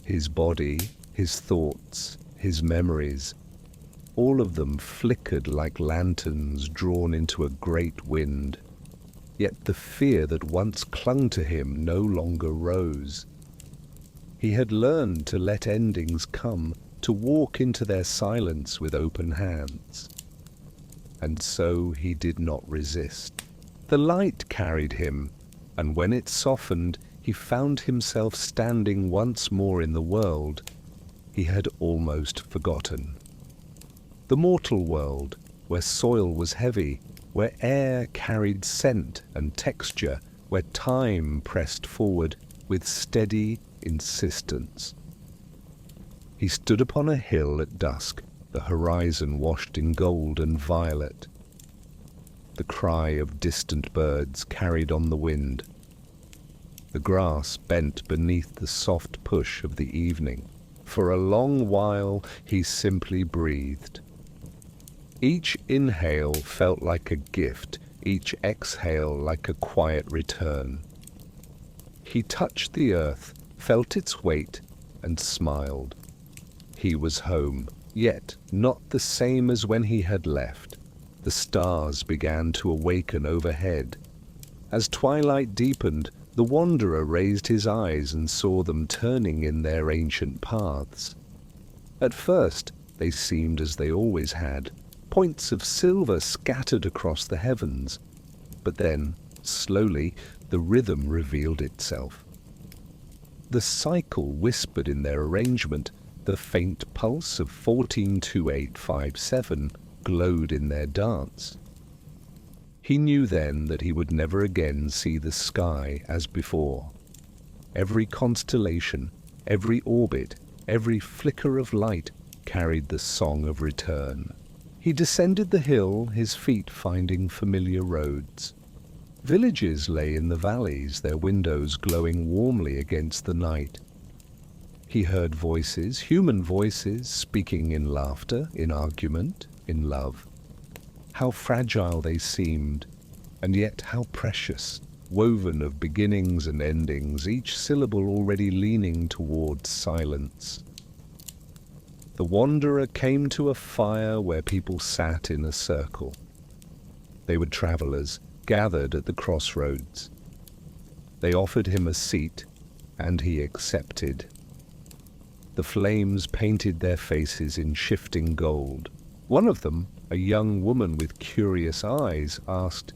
His body, his thoughts, his memories, all of them flickered like lanterns drawn into a great wind. Yet the fear that once clung to him no longer rose. He had learned to let endings come, to walk into their silence with open hands. And so he did not resist. The light carried him, and when it softened, he found himself standing once more in the world he had almost forgotten. The mortal world, where soil was heavy, where air carried scent and texture, where time pressed forward with steady insistence. He stood upon a hill at dusk, the horizon washed in gold and violet. The cry of distant birds carried on the wind. The grass bent beneath the soft push of the evening. For a long while he simply breathed. Each inhale felt like a gift, each exhale like a quiet return. He touched the earth, felt its weight, and smiled. He was home, yet not the same as when he had left. The stars began to awaken overhead. As twilight deepened, the wanderer raised his eyes and saw them turning in their ancient paths. At first, they seemed as they always had, points of silver scattered across the heavens. But then, slowly, the rhythm revealed itself. The cycle whispered in their arrangement, the faint pulse of 142857 glowed in their dance. He knew then that he would never again see the sky as before. Every constellation, every orbit, every flicker of light carried the song of return. He descended the hill, his feet finding familiar roads. Villages lay in the valleys, their windows glowing warmly against the night. He heard voices, human voices, speaking in laughter, in argument, in love. How fragile they seemed, and yet how precious. woven of beginnings and endings, each syllable already leaning towards silence. The wanderer came to a fire where people sat in a circle. They were travelers, gathered at the crossroads. They offered him a seat, and he accepted. The flames painted their faces in shifting gold. One of them, a young woman with curious eyes, asked,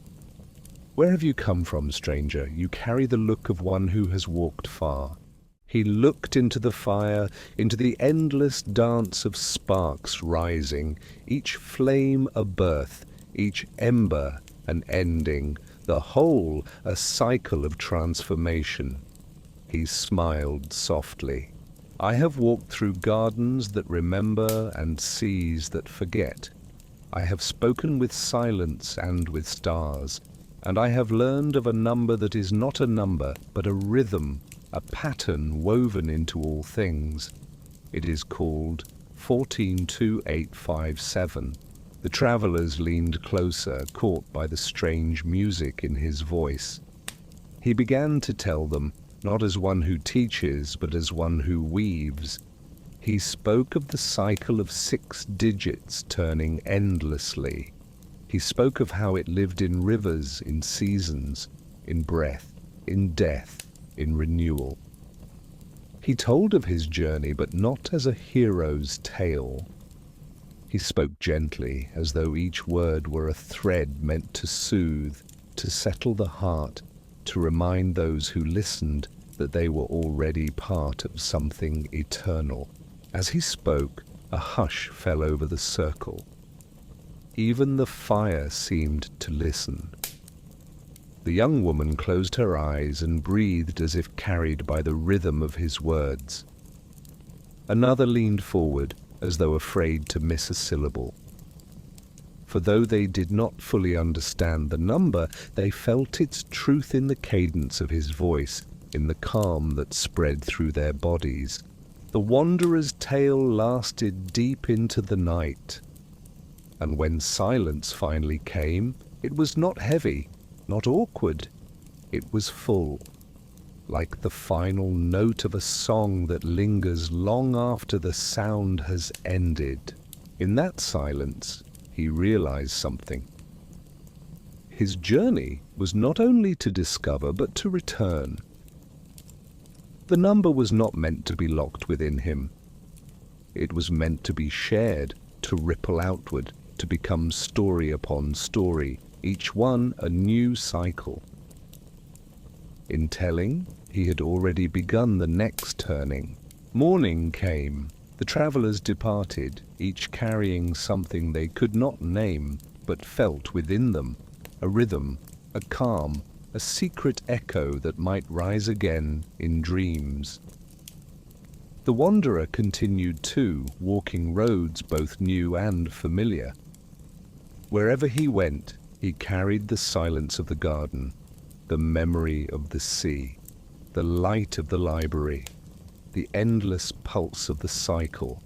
"Where have you come from, stranger? You carry the look of one who has walked far." He looked into the fire, into the endless dance of sparks rising, each flame a birth, each ember an ending, the whole a cycle of transformation. He smiled softly. "I have walked through gardens that remember and seas that forget. I have spoken with silence and with stars, and I have learned of a number that is not a number, but a rhythm, a pattern woven into all things. It is called 142857. The travelers leaned closer, caught by the strange music in his voice. He began to tell them, not as one who teaches, but as one who weaves. He spoke of the cycle of 6 digits turning endlessly. He spoke of how it lived in rivers, in seasons, in breath, in death, in renewal. He told of his journey, but not as a hero's tale. He spoke gently, as though each word were a thread meant to soothe, to settle the heart, to remind those who listened that they were already part of something eternal. As he spoke, a hush fell over the circle. Even the fire seemed to listen. The young woman closed her eyes and breathed as if carried by the rhythm of his words. Another leaned forward, as though afraid to miss a syllable. For though they did not fully understand the number, they felt its truth in the cadence of his voice, in the calm that spread through their bodies. The wanderer's tale lasted deep into the night. And when silence finally came, it was not heavy, not awkward. It was full, like the final note of a song that lingers long after the sound has ended. In that silence, he realized something. His journey was not only to discover, but to return. The number was not meant to be locked within him. It was meant to be shared, to ripple outward, to become story upon story, each one a new cycle. In telling, he had already begun the next turning. Morning came. The travelers departed, each carrying something they could not name, but felt within them, a rhythm, a calm, a secret echo that might rise again in dreams. The wanderer continued too, walking roads both new and familiar. Wherever he went, he carried the silence of the garden, the memory of the sea, the light of the library, the endless pulse of the cycle.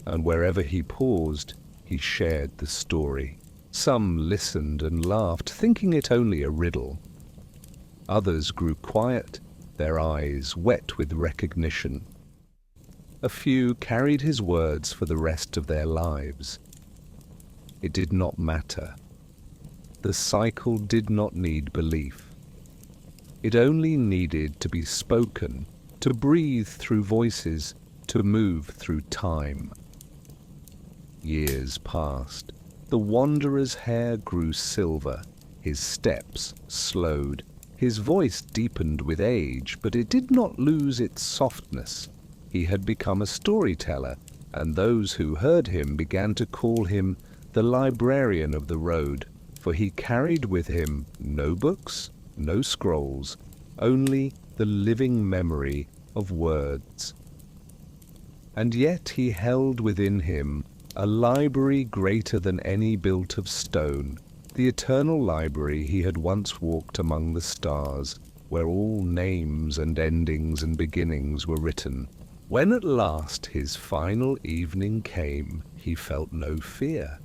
And wherever he paused, he shared the story. Some listened and laughed, thinking it only a riddle. Others grew quiet, their eyes wet with recognition. A few carried his words for the rest of their lives. It did not matter. The cycle did not need belief. It only needed to be spoken, to breathe through voices, to move through time. Years passed. The wanderer's hair grew silver, his steps slowed, his voice deepened with age, but it did not lose its softness. He had become a storyteller, and those who heard him began to call him the librarian of the road, for he carried with him no books, no scrolls, only the living memory of words. And yet he held within him a library greater than any built of stone, the eternal library he had once walked among the stars, where all names and endings and beginnings were written. When at last his final evening came, he felt no fear.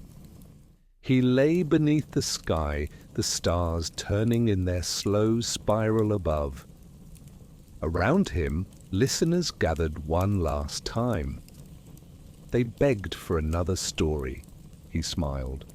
He lay beneath the sky, the stars turning in their slow spiral above. Around him, listeners gathered one last time. They begged for another story. He smiled.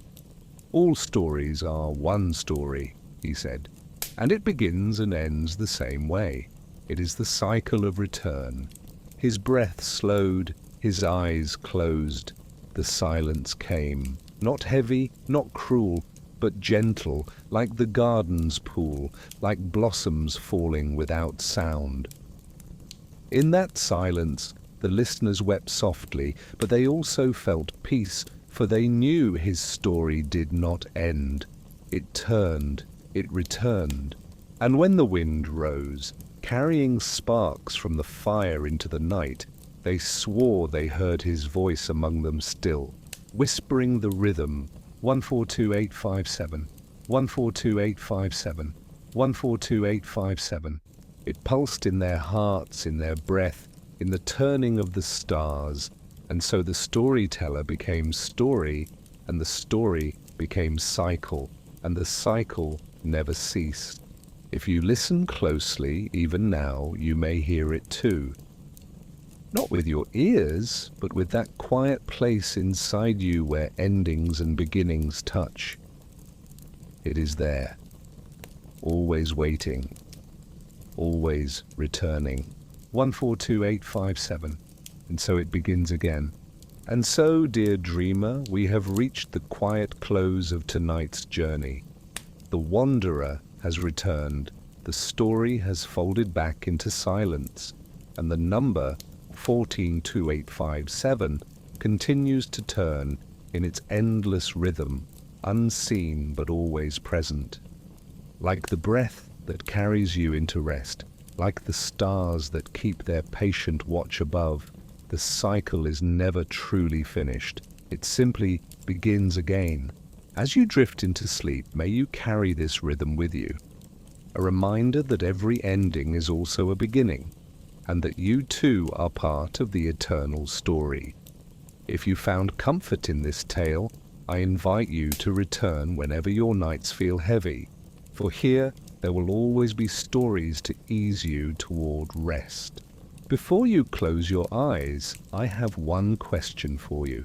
All stories are one story, he said, and it begins and ends the same way. It is the cycle of return. His breath slowed, his eyes closed. The silence came, not heavy, not cruel, but gentle, like the garden's pool, like blossoms falling without sound. In that silence, the listeners wept softly, but they also felt peace, for they knew his story did not end. It turned, it returned, and when the wind rose, carrying sparks from the fire into the night, they swore they heard his voice among them still, whispering the rhythm, 142857, 142857, 142857. It pulsed in their hearts, in their breath, in the turning of the stars, and so the storyteller became story, and the story became cycle, and the cycle never ceased. If you listen closely, even now, you may hear it too. Not with your ears, but with that quiet place inside you where endings and beginnings touch. It is there, always waiting, always returning. 142857. And so it begins again. And so, dear dreamer, we have reached the quiet close of tonight's journey. The wanderer has returned, the story has folded back into silence, and the number 142857 continues to turn in its endless rhythm, unseen but always present. Like the breath that carries you into rest, like the stars that keep their patient watch above, the cycle is never truly finished. It simply begins again. As you drift into sleep, may you carry this rhythm with you, a reminder that every ending is also a beginning, and that you too are part of the eternal story. If you found comfort in this tale, I invite you to return whenever your nights feel heavy, for here there will always be stories to ease you toward rest. Before you close your eyes, I have one question for you.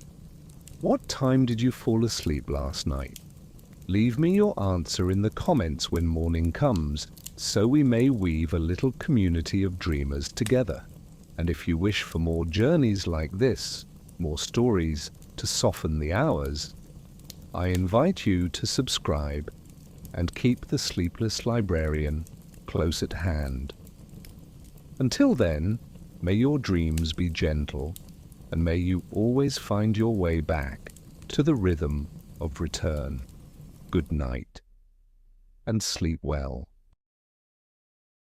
What time did you fall asleep last night? Leave me your answer in the comments when morning comes, so we may weave a little community of dreamers together. And if you wish for more journeys like this, more stories to soften the hours, I invite you to subscribe and keep the Sleepless Librarian close at hand. Until then, may your dreams be gentle, and may you always find your way back to the rhythm of return. Good night, and sleep well.